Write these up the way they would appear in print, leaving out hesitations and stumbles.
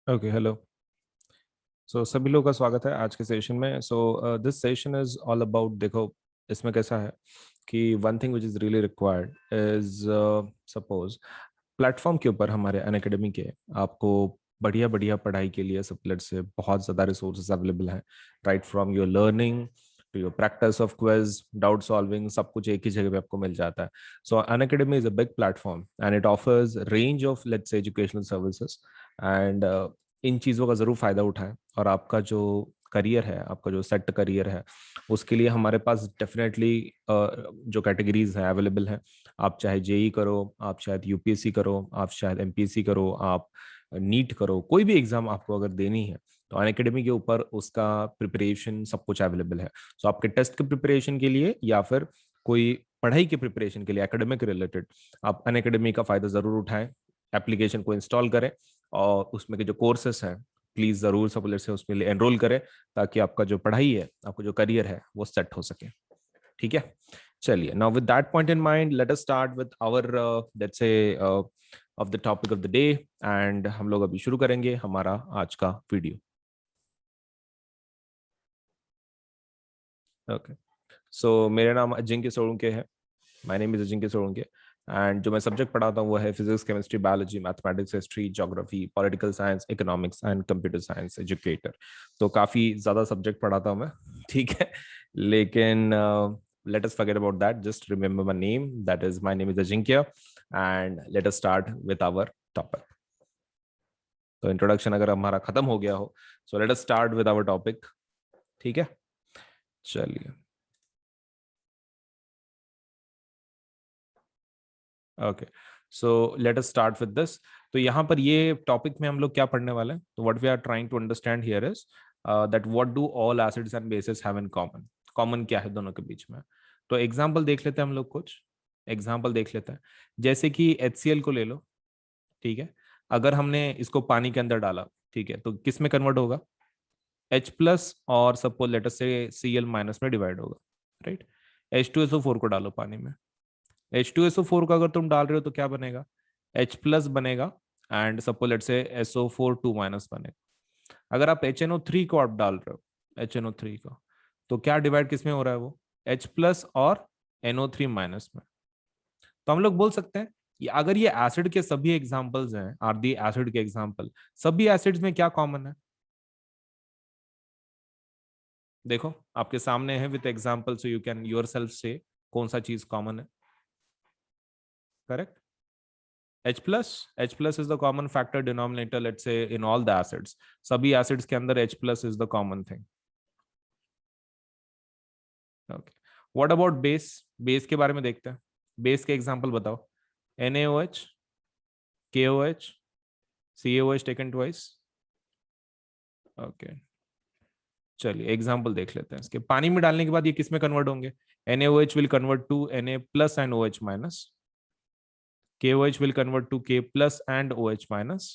Okay, hello. सो सभी लोगों का स्वागत है आज के सेशन में। This session is all about, देखो इसमें कैसा है कि one thing which is really required is, suppose platform के ऊपर हमारे अनअकैडमी के आपको बढ़िया बढ़िया पढ़ाई के लिए सबलेट से बहुत ज़्यादा रिसोर्सेज अवेलेबल हैं। Right from your learning to your practice of quiz, doubt solving, सब कुछ एक ही जगह पे आपको मिल जाता है। सो Unacademy is a big platform and it offers range of let's say educational services and in चीज़ों का ज़रूर फ़ायदा उठाएं। और आपका जो करियर है, आपका जो सेट करियर है, उसके लिए हमारे पास डेफिनेटली जो कैटेगरीज हैं अवेलेबल हैं। आप चाहे जेई करो, आप शायद यूपीएससी करो, आप शायद एमपीएससी करो, आप नीट करो, कोई भी एग्जाम आपको अगर देनी है तो अनअकैडमी के ऊपर उसका प्रिपरेशन सब कुछ अवेलेबल है। सो आपके टेस्ट के प्रिपरेशन के लिए या फिर कोई पढ़ाई के प्रिपरेशन के लिए एकेडमिक रिलेटेड, आप अनअकैडमी का फ़ायदा ज़रूर उठाएं। एप्लीकेशन को इंस्टॉल करें और उसमें के जो कोर्सेस हैं प्लीज जरूर सब से उसमें एनरोल करें, ताकि आपका जो पढ़ाई है, आपका जो करियर है वो सेट हो सके। ठीक है, चलिए। Now with that point in mind, let us start with our let's say of the topic of the day. And हम लोग अभी शुरू करेंगे हमारा आज का वीडियो। ओके, सो मेरा नाम अजिंक्य सोलंके है। My name is Ajinkya Solanke. And जो मैं सब्जेक्ट पढ़ाता हूँ वो है physics, chemistry, biology, mathematics, history, geography, political science, economics and computer science educator. तो काफ़ी ज़्यादा सब्जेक्ट पढ़ाता हूँ मैं। ठीक है, लेकिन let us forget about that. Just remember my name. That is, my name is Ajinkya. And let us start with our topic. तो इंट्रोडक्शन अगर हमारा खत्म हो गया हो, so let us start with our topic. ठीक है, चलिए। Okay, so let us start with this. तो यहाँ पर ये टॉपिक में हम लोग क्या पढ़ने वाले हैं, तो what we are trying to understand here is that what do all acids and bases have in common. Common क्या है दोनों के बीच में। तो एग्जांपल देख लेते हैं हम लोग, कुछ एग्जांपल देख लेते हैं। जैसे कि HCl को ले लो। ठीक है, अगर हमने इसको पानी के अंदर डाला, ठीक है, तो किस में कन्वर्ट होगा? H प्लस और सपोज लेटर से Cl माइनस में डिवाइड होगा। राइट, H2SO4 को डालो पानी में। H2SO4 को अगर तुम डाल रहे हो तो क्या बनेगा? H प्लस बनेगा एंड सपोज लेट से SO4 2 माइनस बनेगा। अगर आप HNO3 को आप डाल रहे हो, HNO3 को, तो क्या डिवाइड किस में हो रहा है वो? H प्लस और NO3 माइनस में। तो हम लोग बोल सकते हैं कि अगर ये एसिड के सभी एग्जांपल्स हैं, आर दी एसिड के एग्जांपल, सभी एसिड्स में क्या कॉमन है? देखो आपके सामने है with example, so you can yourself से कौन सा चीज कॉमन है। Correct, H plus is the common factor denominator, let's say in all the acids. सभी acids के अंदर H plus is the common thing. Okay. What about base? Base के बारे में देखते हैं। Base के example बताओ। NaOH, KOH, CaOH taken twice. Okay. चलिए एग्जाम्पल देख लेते हैं इसके। पानी में डालने के बाद ये किस में कन्वर्ट होंगे? NaOH will convert to Na plus and OH minus. KOH will convert to K plus and OH minus.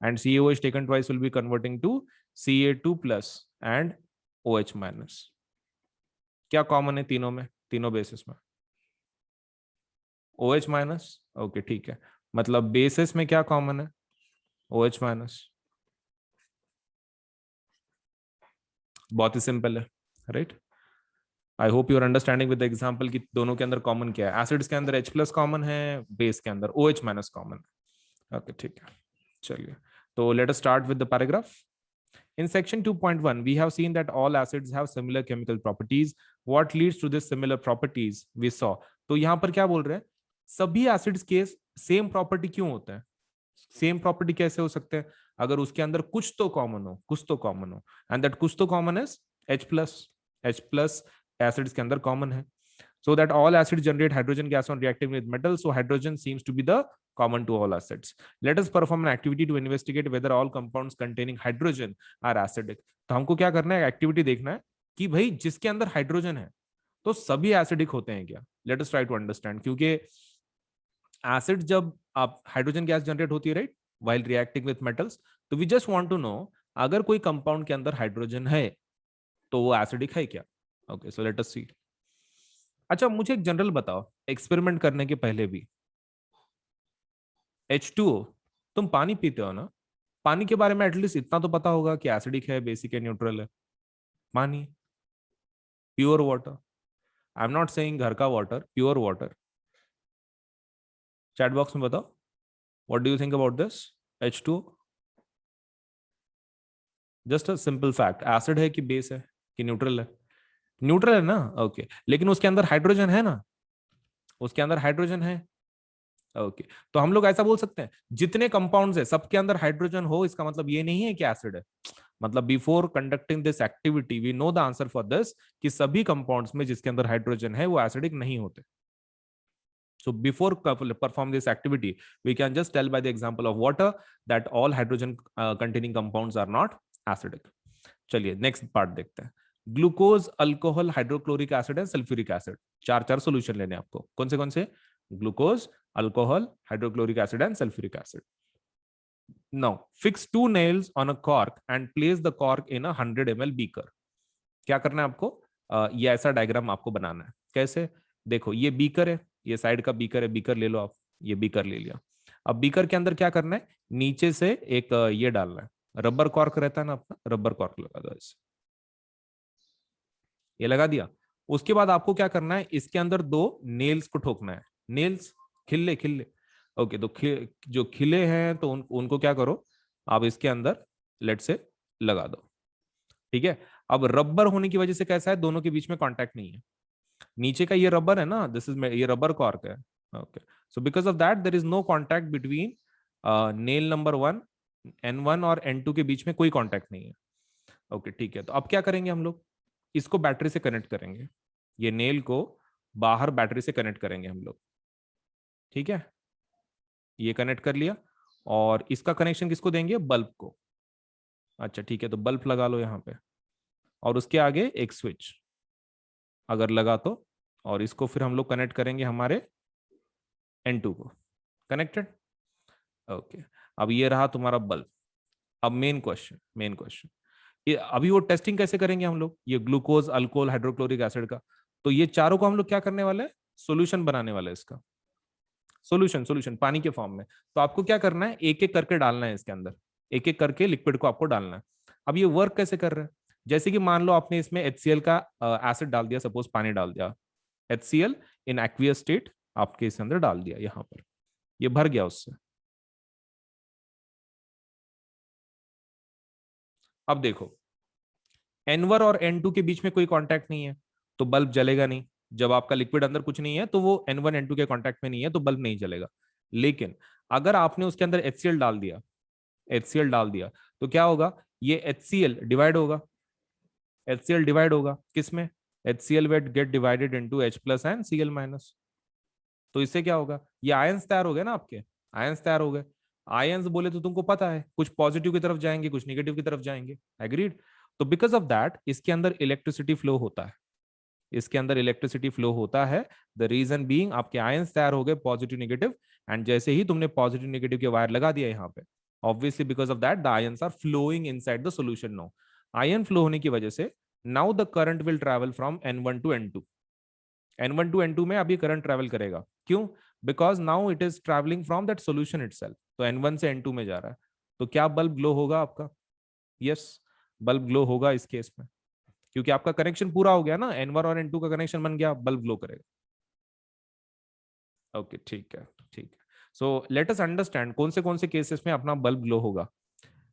And CaOH taken twice will be converting to Ca2 plus and OH minus. क्या common है तीनों में, तीनों basis में? OH minus. Okay ठीक है, मतलब basis में क्या कॉमन है? OH minus. बहुत ही सिंपल है, right. I hope you are understanding with the example कि दोनों के अंदर कॉमन क्या है। एसिड्स के अंदर H प्लस कॉमन है, बेस के अंदर OH माइनस कॉमन है। ओके ठीक है, चलिए। तो late us start with the paragraph. In section 2.1, we have seen that all acids have similar chemical properties. What leads to this similar properties we saw. तो यहां पर क्या बोल रहे हैं? सभी एसिड्स के सेम प्रॉपर्टी क्यों होते हैं? सेम प्रॉपर्टी कैसे हो सकते हैं? अगर उसके अंदर कुछ तो कॉमन हो, कुछ तो कॉमन हो, एंड दैट कुछ तो common is H plus. H plus acids के अंदर कॉमन है। So that all acids generate hydrogen gas on reacting with metal, so hydrogen seems to be the common to all acids. Let us perform an activity to investigate whether all compounds containing hydrogen are acidic. तो हमको क्या करना है, activity देखना है कि भाई जिसके अंदर हाइड्रोजन है तो सभी एसिडिक होते हैं क्या। Let us try to understand, क्योंकि एसिड जब आप हाइड्रोजन गैस जनरेट होती है, right, while reacting with metals, तो we just want to know अगर कोई कंपाउंड के अंदर हाइड्रोजन है तो वो एसिडिक है क्या। ओके, सो लेट अस सी। अच्छा मुझे एक जनरल बताओ, एक्सपेरिमेंट करने के पहले भी H2O, तुम पानी पीते हो ना? पानी के बारे में एटलीस्ट इतना तो पता होगा कि एसिडिक है, बेसिक है, न्यूट्रल है। पानी, pure water, I am not saying घर का water, pure water. Chat box में बताओ, what do you think about this? H2O, just a simple fact, acid है कि बेस है कि न्यूट्रल है? न्यूट्रल है ना, ओके। लेकिन उसके अंदर हाइड्रोजन है ना, उसके अंदर हाइड्रोजन है, ओके। तो हम लोग ऐसा बोल सकते हैं जितने कंपाउंड्स है सबके अंदर हाइड्रोजन हो, इसका मतलब ये नहीं है कि एसिड है। मतलब before conducting this activity we know the answer for this, कि सभी कंपाउंड्स में जिसके अंदर हाइड्रोजन है वो एसिडिक नहीं होते। So before perform this activity, we can just tell by the example of water that all hydrogen containing compounds are not acidic. चलिए नेक्स्ट पार्ट देखते हैं। Glucose, alcohol, hydrochloric acid and sulphuric acid, चार चार solution लेने आपको। कौन से? Glucose, alcohol, hydrochloric acid and sulphuric acid. Now fix two nails on a cork and place the cork in a 100 ml beaker. क्या करना है आपको? ये ऐसा डायग्राम आपको बनाना है। कैसे? देखो ये बीकर है, ये साइड का बीकर है, बीकर ले लो आप, ये बीकर ले लिया। अब बीकर के अंदर क्या करना है? नीचे से एक ये डालना है, रबर कॉर्क रहता है ना अपना, रबर कॉर्क लगा दो ऐसे, ये लगा दिया। उसके बाद आपको क्या करना है? इसके अंदर दो नेल्स को ठोकना है, नेल्स, खिल्ले खिल्ले। ओके, तो जो खिले हैं तो उनको क्या करो आप इसके अंदर लेट से लगा दो। ठीक है। अब रबर होने की वजह से कैसा है, दोनों के बीच में कांटेक्ट नहीं है। नीचे का ये रबर है ना, दिस इज, ये रबर कॉर्क है। Okay, so because of that there is no contact between nail number 1, N1 और N2 के बीच में कोई कॉन्टैक्ट नहीं है। ओके ठीक है, तो अब क्या करेंगे हम लोग? इसको बैटरी से कनेक्ट करेंगे, ये नेल को बाहर बैटरी से कनेक्ट करेंगे हम लोग। ठीक है, ये कनेक्ट कर लिया। और इसका कनेक्शन किसको देंगे? बल्ब को। अच्छा ठीक है, तो बल्ब लगा लो यहाँ पे, और उसके आगे एक स्विच अगर लगा तो, और इसको फिर हम लोग कनेक्ट करेंगे हमारे N2 को। Connected, okay. अब ये रहा तुम्हारा बल्ब। अब मेन क्वेश्चन, ये अभी वो टेस्टिंग कैसे करेंगे हम लोग? ये ग्लूकोज, अल्कोहल, हाइड्रोक्लोरिक एसिड का, तो ये चारों को हम लोग क्या करने वाले हैं? सोल्यूशन बनाने वाले हैं इसका। सोल्यूशन पानी के फॉर्म में। तो आपको क्या करना है? एक एक करके डालना है इसके अंदर, एक एक करके लिक्विड को आपको डालना है। अब ये वर्क कैसे कर रहा है? जैसे कि मान लो आपने इसमें HCl का एसिड डाल दिया, सपोज पानी डाल दिया, HCl इन एक्वियस स्टेट आपके इसके अंदर डाल दिया, यहां पर ये भर गया उससे। अब देखो N1 और N2 के बीच में कोई कांटेक्ट नहीं है, तो बल्ब जलेगा नहीं। जब आपका लिक्विड अंदर कुछ नहीं है तो वो N1 N2 के कांटेक्ट में नहीं है, तो बल्ब नहीं जलेगा। लेकिन अगर आपने उसके अंदर HCl डाल दिया, HCl डाल दिया, तो क्या होगा? ये HCl डिवाइड होगा, HCl डिवाइड होगा किसमें? HCl will get divided into H plus and Cl minus। तो इससे क्या होगा? ये आयंस तैयार हो गए ना आपके, आयंस तैयार हो गए। आयंस बोले तो तुमको पता है, कुछ पॉजिटिव की तरफ जाएंगे, कुछ निगेटिव की तरफ जाएंगे। एग्रीड? तो बिकॉज ऑफ दैट इसके अंदर इलेक्ट्रिसिटी फ्लो होता है, इसके अंदर इलेक्ट्रिसिटी फ्लो होता है। द रीजन बीइंग आपके आयंस तैयार हो गए, पॉजिटिव नेगेटिव, एंड जैसे ही तुमने पॉजिटिव नेगेटिव के वायर लगा दिया यहाँ पे, obviously because of that the ions are flowing inside the solution. No, ion flow होने की वजह से now the current will travel from N1 to N2। N1 to N2 में अभी करंट ट्रैवल करेगा, क्यों? Because now it is travelling from that solution itself, तो N1 से N2 में जा रहा है। तो क्या बल्ब ग्लो होगा आपका? यस, बल्ब ग्लो होगा इस केस में, क्योंकि आपका कनेक्शन पूरा हो गया ना, N1 और N2 का कनेक्शन बन गया, बल्ब ग्लो करेगा। ओके ठीक है, ठीक है। सो लेट अस अंडरस्टैंड कौन से केसेस में अपना बल्ब ग्लो होगा।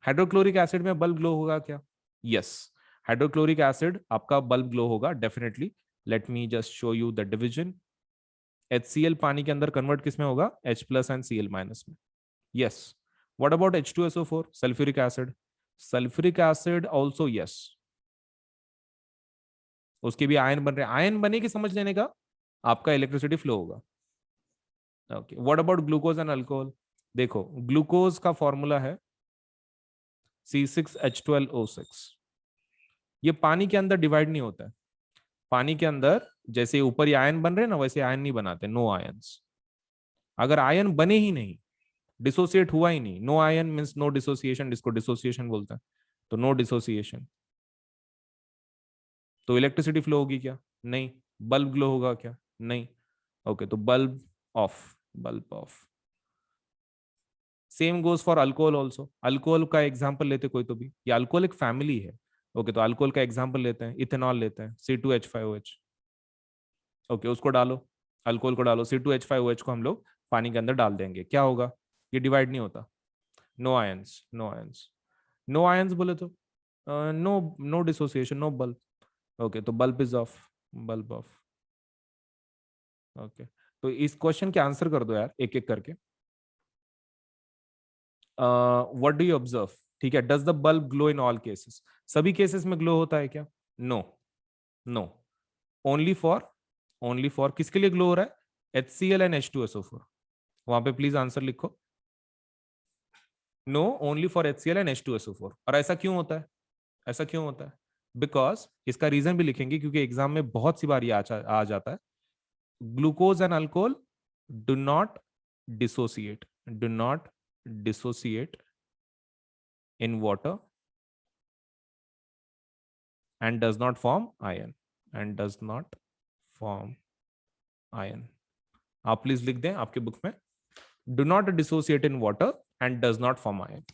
हाइड्रोक्लोरिक एसिड में बल्ब ग्लो होगा क्या? यस, हाइड्रोक्लोरिक एसिड आपका बल्ब ग्लो होगा definitely. Let me just show you the division. HCl पानी के अंदर कन्वर्ट किस में होगा? H plus and Cl minus में। Yes. What about H2SO4, sulphuric acid? Sulphuric acid also yes, उसके भी आयन बन रहे हैं, आयन बने कि समझ लेने का, आपका इलेक्ट्रिसिटी फ्लो होगा। Okay, what about glucose and alcohol? देखो ग्लूकोज का फॉर्मूला है C6H12O6। ये पानी के अंदर डिवाइड नहीं होता है, पानी के अंदर जैसे ऊपर ये आयन बन रहे हैं ना, वैसे आयन नहीं बनाते, नो आयंस। अगर आयन बने ही नहीं, डिसोसिएट हुआ ही नहीं, no ion means no dissociation, जिसको डिसोसिएशन बोलते हैं, तो नो डिसोसिएशन, तो इलेक्ट्रिसिटी फ्लो होगी क्या? नहीं। बल्ब ग्लो होगा क्या? नहीं। ओके, तो bulb of, bulb of. Same goes for alcohol also. Alcohol का एग्जाम्पल लेते कोई तो भी, या अल्कोहल एक फैमिली है। ओके, तो अल्कोहल का एग्जाम्पल लेते हैं, इथेनॉल लेते हैं, C2H5OH। ओके, उसको डालो, अल्कोहल को डालो, C2H5OH को हम लोग पानी के अंदर डाल देंगे, क्या होगा? ये डिवाइड नहीं होता, no ions, no ions. No ions बोले तो no, no dissociation, no bulb. Okay, तो bulb is off, bulb off. Okay, तो इस क्वेश्चन के आंसर कर दो यार एक एक करके। What do you observe? ठीक है, does the bulb glow in all cases? सभी केसेस में ग्लो होता है क्या? No, no, only for, only for किसके लिए ग्लो हो रहा है? HCl and H2SO4। वहां पे प्लीज आंसर लिखो। No, only for HCl and H2SO4। और ऐसा क्यों होता है? ऐसा क्यों होता है? बिकॉज इसका रीजन भी लिखेंगे, क्योंकि एग्जाम में बहुत सी बार ये आ जाता है। Glucose and alcohol do not dissociate, do not dissociate in water and does not form ion, and does not form ion। आप प्लीज लिख दें आपके बुक में, do not dissociate in water and does not form ion.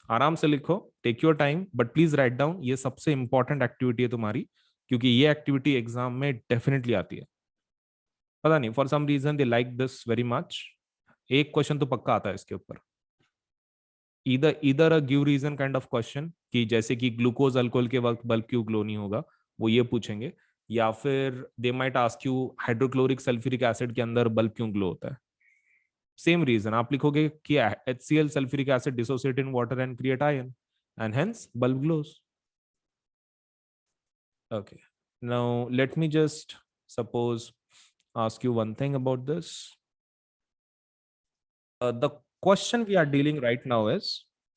आराम से लिखो, take your time, but please write down. ये सबसे इंपॉर्टेंट एक्टिविटी है तुम्हारी, क्योंकि ये एक्टिविटी एग्जाम में डेफिनेटली आती है। पता नहीं, for some reason they like this very much. एक क्वेश्चन तो पक्का आता है इसके ऊपर, इधर a give reason kind of question, कि जैसे कि ग्लूकोज अल्कोहल के वक्त बल्ब क्यों ग्लो नहीं होगा, वो ये पूछेंगे। या फिर they might ask you hydrochloric sulphuric acid के अंदर बल्ब क्यों ग्लो होता है। सेम रीजन आप लिखोगे कि HCl sulphuric acid dissociate in water and create ion, and hence bulb glows. Okay, now let me just suppose ask you one thing about this. The question we are dealing right now is,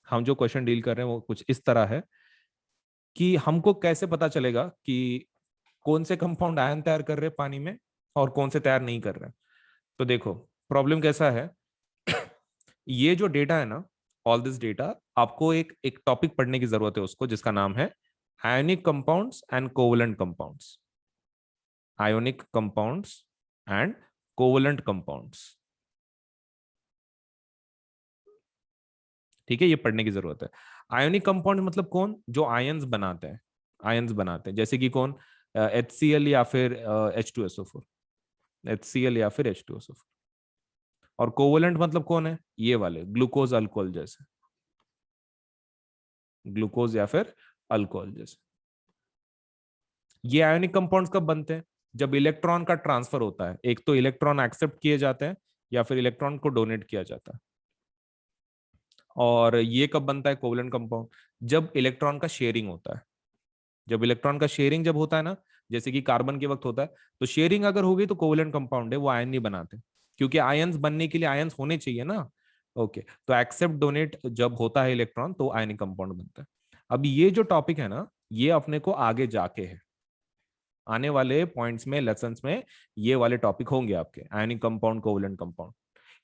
हम जो question deal कर रहे हैं वो कुछ इस तरह है कि हमको कैसे पता चलेगा कि कौन से कंपाउंड आयन तैयार कर रहे हैं पानी में और कौन से तैयार नहीं कर रहे हैं। तो देखो प्रॉब्लम कैसा है, ये जो डेटा है ना, ऑल दिस डेटा, आपको एक एक टॉपिक पढ़ने की जरूरत है उसको, जिसका नाम है ionic compounds and covalent compounds. Ionic compounds and covalent compounds. ठीक है, ये पढ़ने की जरूरत है। आयोनिक कंपाउंड मतलब कौन? जो आयंस बनाते हैं, आयंस बनाते हैं, जैसे कि कौन? HCl या फिर H2SO4, HCl या फिर H2SO4। और कोवलेंट मतलब कौन है? ये वाले ग्लूकोज अल्कोहल जैसे, ग्लूकोज या फिर अल्कोहल जैसे। ये आयोनिक कंपाउंड्स कब बनते हैं? जब इलेक्ट्रॉन का ट्रांसफर होता है, एक तो इलेक्ट्रॉन एक्सेप्ट किए जाते हैं या फिर इलेक्ट्रॉन को डोनेट किया जाता है। और ये कब बनता है कोवलेंट कंपाउंड? जब इलेक्ट्रॉन का शेयरिंग होता है। जब इलेक्ट्रॉन का शेयरिंग जब होता है ना, जैसे कि कार्बन के वक्त होता है, तो शेयरिंग अगर होगी तो कोवलेंट कंपाउंड है, वो आयन नहीं बनाते, क्योंकि आयंस बनने के लिए आयंस होने चाहिए ना। ओके, तो एक्सेप्ट डोनेट जब होता है इलेक्ट्रॉन तो आयनिक कंपाउंड बनता है। अब ये जो टॉपिक है ना, ये अपने को आगे जाके है, आने वाले पॉइंट्स में, लेसन्स में ये वाले टॉपिक होंगे आपके, आयनिक कंपाउंड, कोवलेंट कंपाउंड।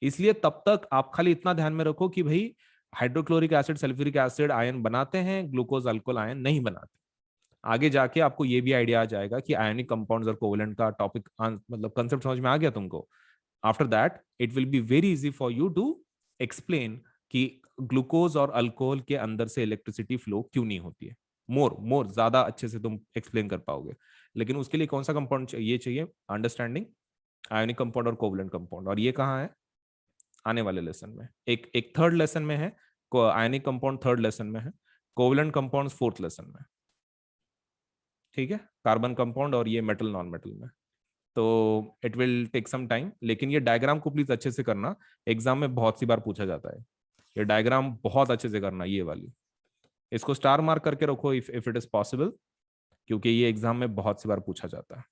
इसलिए तब तक आप खाली इतना ध्यान में रखो कि भाई hydrochloric acid sulphuric acid ion बनाते हैं, ग्लूकोज अल्कोहल आयन नहीं बनाते। आगे जाके आपको ये भी आइडिया आ जाएगा कि आयनिक कंपाउंड्स और कोवलेंट का टॉपिक, मतलब कंसेप्ट समझ में आ गया तुमको। After that it will be very easy for you to explain कि ग्लूकोज और अल्कोहल के अंदर से इलेक्ट्रिसिटी फ्लो क्यों नहीं होती है। मोर मोर ज्यादा अच्छे से तुम एक्सप्लेन कर पाओगे। लेकिन उसके लिए कौन सा कंपाउंड चाहिए? अंडरस्टैंडिंग आयनिक कंपाउंड और कोवलेंट कंपाउंड। और ये कहाँ है? आने वाले लेसन में, एक एक थर्ड लेसन में है। आयनिक कंपाउंड थर्ड लेसन में है, कोवलेंट कंपाउंड फोर्थ लेसन में। ठीक है, कार्बन कंपाउंड और ये मेटल नॉन मेटल में। तो it will take some time, लेकिन ये डायग्राम को प्लीज अच्छे से करना, एग्जाम में बहुत सी बार पूछा जाता है। ये डायग्राम बहुत अच्छे से करना, ये वाली, इसको स्टार मार्क करके रखो इफ इट इज पॉसिबल, क्योंकि ये एग्जाम में बहुत सी बार पूछा जाता है।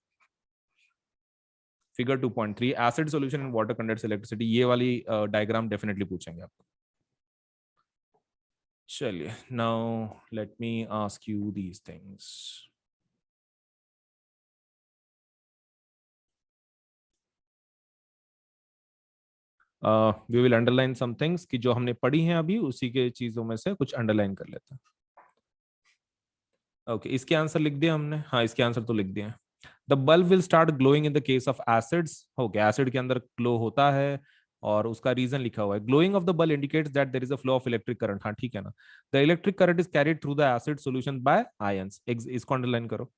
Figure 2.3 acid solution in water conducts electricity, ये वाली डायग्राम डेफिनेटली पूछेंगे आपको। चलिए, now let me ask you these things. We will underline some things कि जो हमने पढ़ी हैं अभी, उसी के चीजों में से कुछ अंडरलाइन कर लेते हैं। ओके, इसके आंसर लिख दिया हमने, हाँ इसके आंसर तो लिख दिए हैं। The bulb will start glowing in the case of acids. Okay, acid के अंदर ग्लो होता है और उसका रीजन लिखा हुआ है, glowing of the bulb indicates that there is a flow of electric current. हाँ ठीक है ना, the electric current is carried through the acid solution by ions. इसको अंडरलाइन करो,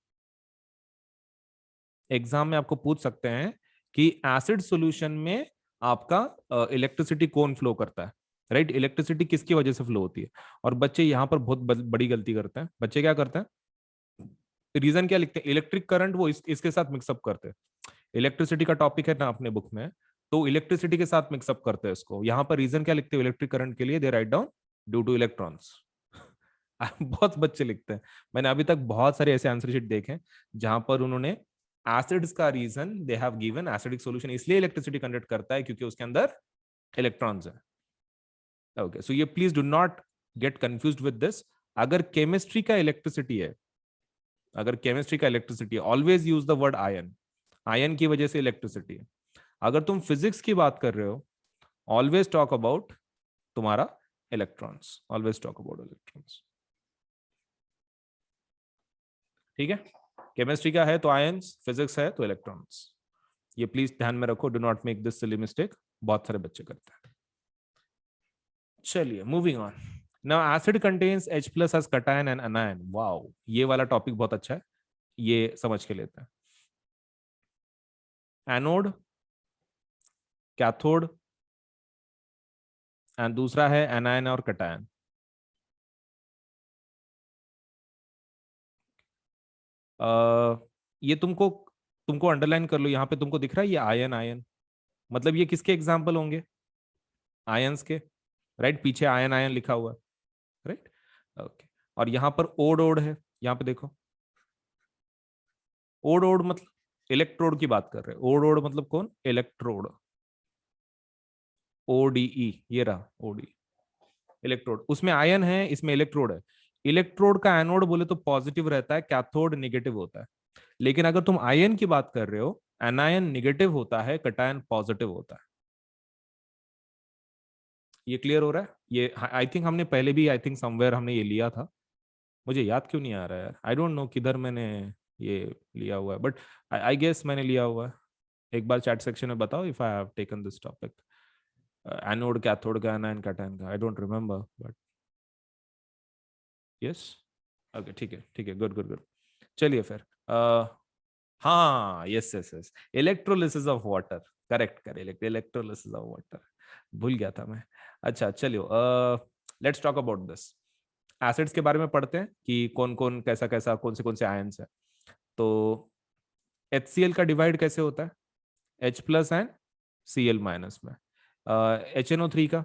एग्जाम में आपको पूछ सकते हैं कि एसिड सॉल्यूशन में आपका इलेक्ट्रिसिटी कौन फ्लो करता है, राइट? इलेक्ट्रिसिटी किसकी वजह से फ्लो होती है? और बच्चे यहाँ पर बहुत बड़ी गलती करते हैं। बच्चे क्या करते हैं, रीजन क्या लिखते हैं, इलेक्ट्रिक करंट वो इसके साथ मिक्सअप करते हैं। इलेक्ट्रिसिटी का टॉपिक है ना अपने बुक में, तो इलेक्ट्रिसिटी के साथ मिक्सअप करते हैं इसको। यहाँ पर रीजन क्या लिखते हैं इलेक्ट्रिक करंट के लिए, they write down due to electrons. बहुत बच्चे लिखते हैं, मैंने अभी तक बहुत सारे ऐसे आंसर शीट देखे हैं जहां पर उन्होंने एसिड्स का reason they have given acidic solution इसलिए इलेक्ट्रिसिटी कंडक्ट करता है क्योंकि उसके अंदर इलेक्ट्रॉन्स है। ओके, सो ये please do not gate confused with this. अगर केमिस्ट्री का इलेक्ट्रिसिटी है, अगर केमिस्ट्री का इलेक्ट्रिसिटी है, always use the word ion, ion की वजह से इलेक्ट्रिसिटी है। अगर तुम फिजिक्स की बात कर रहे हो, ऑलवेज टॉक अबाउट तुम्हारा electrons, always talk about electrons, ठीक है? केमिस्ट्री का है तो आयंस, फिजिक्स है तो इलेक्ट्रॉन्स। ये प्लीज ध्यान में रखो, do not make this silly mistake, बहुत सारे बच्चे करते हैं। चलिए moving on. Now acid contains H plus as cation and anion. Wow, ये वाला टॉपिक बहुत अच्छा है, ये समझ के लेते हैं। एनोड, कैथोड एंड दूसरा है एनायन और कटायन। ये तुमको तुमको अंडरलाइन कर लो, यहाँ पे तुमको दिख रहा है ये आयन, आयन मतलब ये किसके एग्जाम्पल होंगे, आयंस के, राइट? पीछे आयन आयन लिखा हुआ है, राइट? ओके, और यहाँ पर ओड ओड है, यहाँ पे देखो, ओड ओड मतलब इलेक्ट्रोड की बात कर रहे हैं। ओड ओड मतलब कौन, इलेक्ट्रोड, ओडीई, ये रहा ओडी, इलेक्ट्रोड। उसमें आयन है, इसमें इलेक्ट्रोड है। इलेक्ट्रोड का एनोड बोले तो पॉजिटिव रहता है, कैथोड निगेटिव होता है। लेकिन अगर तुम आयन की बात कर रहे हो, एनायन निगेटिव होता है, कटायन पॉजिटिव होता है। ये क्लियर हो रहा है? ये आई थिंक हमने पहले भी, आई थिंक समवेयर हमने ये लिया था, मुझे याद क्यों नहीं आ रहा है यार, आई डोंट नो किधर मैंने ये लिया हुआ है, बट आई गेस मैंने लिया हुआ है। एक बार चैट सेक्शन में बताओ if I have taken this topic, anode cathode का, एनायन कैटायन का, I don't remember but yes. Okay ठीक है, ठीक है, गुड गुड गुड। चलिए फिर हाँ, yes yes yes, electrolysis of water, correct correct, electrolysis of water, भूल गया था मैं। अच्छा चलियो, let's talk about this. Acids के बारे में पढ़ते हैं कि कौन कौन कैसा कैसा, कौन से आयंस है। तो HCl का डिवाइड कैसे होता है, H plus and Cl minus में। HNO3 का,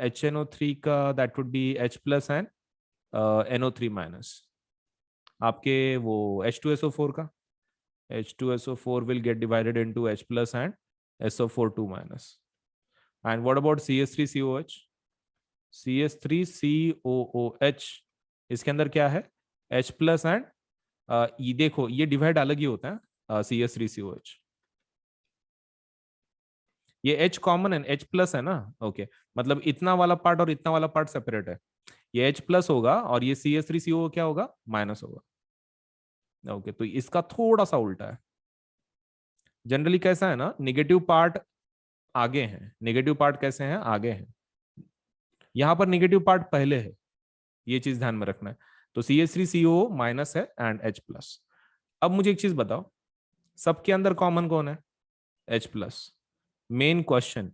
HNO3 का that would be H plus and NO3 minus. आपके वो H2SO4 का, H2SO4 will get divided into H plus and SO4 2 minus. And what about CS3COH? CS3COOH, इसके अंदर क्या है, H plus and ये देखो ये डिवाइड अलग ही होता है, CS3COH। ये H कॉमन है, H प्लस है ना, ओके मतलब इतना वाला पार्ट और इतना वाला पार्ट सेपरेट है, ये H प्लस होगा और ये CS3CO क्या होगा, माइनस होगा। ओके, तो इसका थोड़ा सा उल्टा है। जनरली कैसा है ना, निगेटिव पार्ट आगे हैं, निगेटिव पार्ट कैसे हैं, आगे हैं। यहां पर निगेटिव पार्ट पहले है, ये चीज ध्यान में रखना है। तो CH3CO माइनस है एंड H प्लस। अब मुझे एक चीज बताओ, सबके अंदर कॉमन कौन है, H प्लस। मेन क्वेश्चन,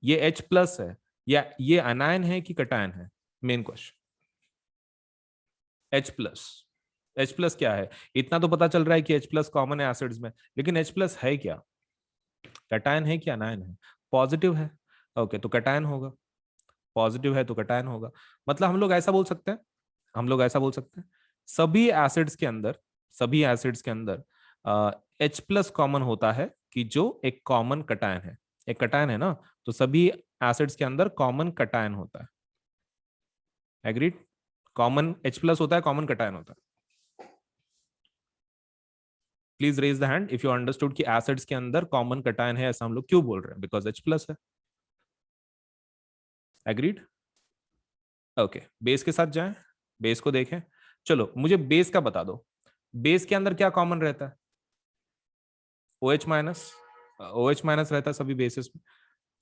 ये H प्लस है या ये अनायन है कि कटायन है, main question. H plus, H plus क्या है, इतना तो पता चल रहा है कि H प्लस कॉमन है एसिड्स में, लेकिन H प्लस है क्या, कटायन है कि अनायन है, पॉजिटिव है, ओके तो कटायन होगा, पॉजिटिव है तो कटायन होगा। मतलब हम लोग ऐसा बोल सकते हैं, हम लोग ऐसा बोल सकते हैं सभी एसिड्स के अंदर, सभी एसिड्स के अंदर H प्लस कॉमन होता है कि जो एक कॉमन कटायन है, एक कटायन है ना, तो सभी एसिड्स के अंदर कॉमन कटायन होता है। एग्रीड? कॉमन H प्लस होता है, कॉमन कटायन होता है। Please raise the hand if you understood कि एसिड्स के अंदर कॉमन कटायन है, ऐसा हम लोग क्यों बोल रहे हैं, बिकॉज H प्लस है। एग्रीड? ओके, बेस के साथ जाएं, बेस को देखें। चलो मुझे बेस का बता दो, बेस के अंदर क्या कॉमन रहता है, OH माइनस, OH माइनस रहता है सभी बेसिस में।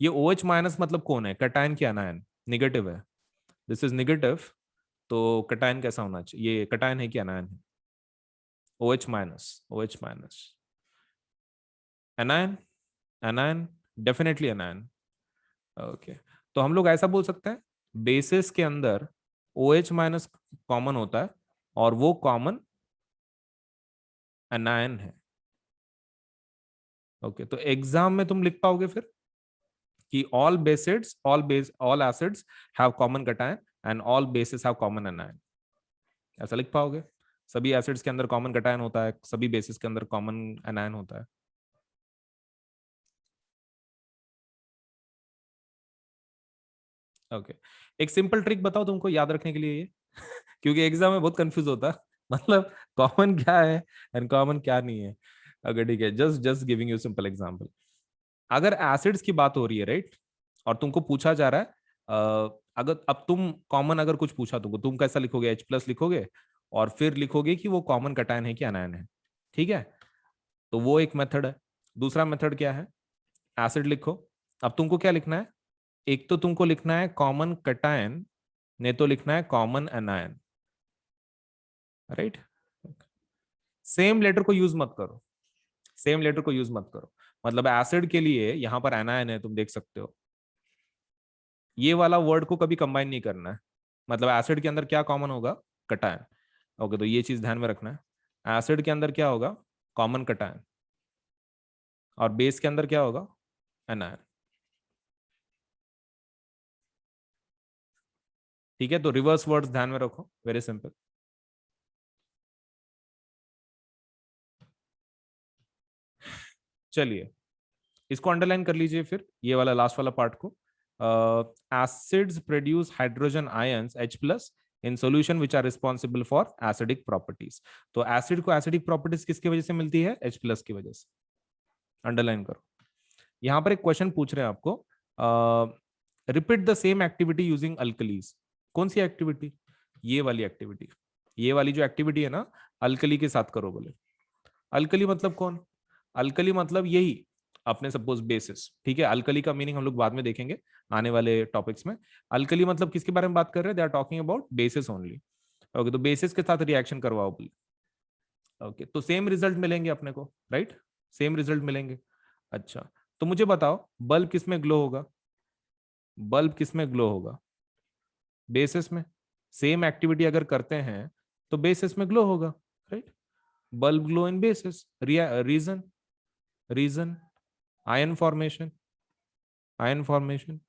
ये OH माइनस मतलब कौन है? कटायन की अनायन? निगेटिव है, दिस इज निगेटिव। तो कटायन कैसा होना चाहिए? ये कटायन है कि अनायन है? OH minus, OH minus anion, anion, definitely anion. Okay, तो हम लोग ऐसा बोल सकते हैं बेसिस के अंदर OH माइनस कॉमन होता है और वो कॉमन एनायन है। ओके, तो एग्जाम में तुम लिख पाओगे फिर कि all bases, all acids have common cation and all bases have common anion, ऐसा लिख पाओगे? सभी एसिड्स के अंदर कॉमन कटायन होता है, सभी बेसिस के अंदर कॉमन एनायन होता है। ओके, एक सिंपल ट्रिक बताओ तुमको याद रखने के लिए ये क्योंकि एग्जाम में बहुत कंफ्यूज होता है मतलब कॉमन क्या है एंड कॉमन क्या नहीं है। अगर ठीक है, just just giving you simple example. अगर एसिड्स की बात हो रही है, राइट, और तुमको पूछा जा रहा है अगर अब तुम कॉमन अगर कुछ पूछा तुमको, तुम कैसा लिखोगे? H+ लिखोगे और फिर लिखोगे कि वो कॉमन कटायन है कि अनायन है, ठीक है? तो वो एक मेथड है। दूसरा मेथड क्या है? एसिड लिखो। अब तुमको क्या लिखना है? एक तो तुमको लिखना है कॉमन कटायन, नहीं तो लिखना है common anion, right? Same letter को यूज मत करो, सेम लेटर को यूज मत करो। मतलब एसिड के लिए यहां पर एनायन है, तुम देख सकते हो, ये वाला वर्ड को कभी कंबाइन नहीं करना है। मतलब एसिड के अंदर क्या कॉमन होगा? कटायन। ओके, तो ये चीज ध्यान में रखना है, एसिड के अंदर क्या होगा? Common cation. और बेस के अंदर क्या होगा? एनायन। ठीक है, तो रिवर्स वर्ड्स ध्यान में रखो, वेरी सिंपल। चलिए, इसको अंडरलाइन कर लीजिए फिर, ये वाला लास्ट वाला पार्ट को। Acids produce hydrogen ions H+ in solution which are responsible for acidic properties. तो एसिड को एसिडिक प्रॉपर्टीज किसकी वजह से मिलती है? H+ की वजह से। अंडरलाइन करो। यहां पर एक क्वेश्चन पूछ रहे हैं आपको, repeat the same activity using alkalis. कौन सी एक्टिविटी? ये वाली एक्टिविटी, ये वाली जो एक्टिविटी है ना, अल्कली के साथ करो बोले। अल्कली मतलब कौन? अल्कली मतलब यही अपने सपोज बेसिस, ठीक है? अल्कली का मीनिंग हम लोग बाद में देखेंगे आने वाले टॉपिक्स में। अल्कली मतलब किसके बारे में बात कर रहे हैं? They are talking about bases only. Okay, तो बेसिस के साथ रिएक्शन करवाओ बोले। ओके, तो सेम रिजल्ट मिलेंगे अपने को, राइट? सेम रिजल्ट मिलेंगे। अच्छा, तो मुझे बताओ बल्ब किस में ग्लो होगा? बल्ब किस में ग्लो होगा? बेसिस में। सेम एक्टिविटी अगर करते हैं तो बेसिस में ग्लो होगा, right? Bulb glow in bases. Reason, reason ion formation, ion formation.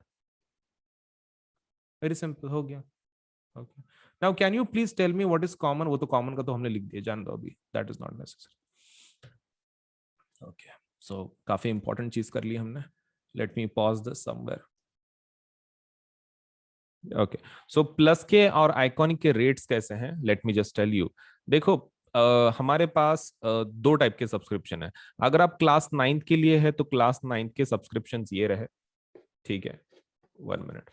Very simple, हो गया। Okay, now can you please tell me what is common? वो तो कॉमन का तो हमने लिख दिया, जान दो अभी, that is not necessary. Okay, so काफी इंपॉर्टेंट चीज कर ली हमने। Let me pause this somewhere. Okay, so plus के और आइकॉनिक के रेट्स कैसे हैं? Let me just tell you. देखो, हमारे पास दो टाइप के सब्सक्रिप्शन है। अगर आप क्लास 9th के लिए है तो क्लास 9th के सब्सक्रिप्शन ये रहे, ठीक है? 1 मिनट।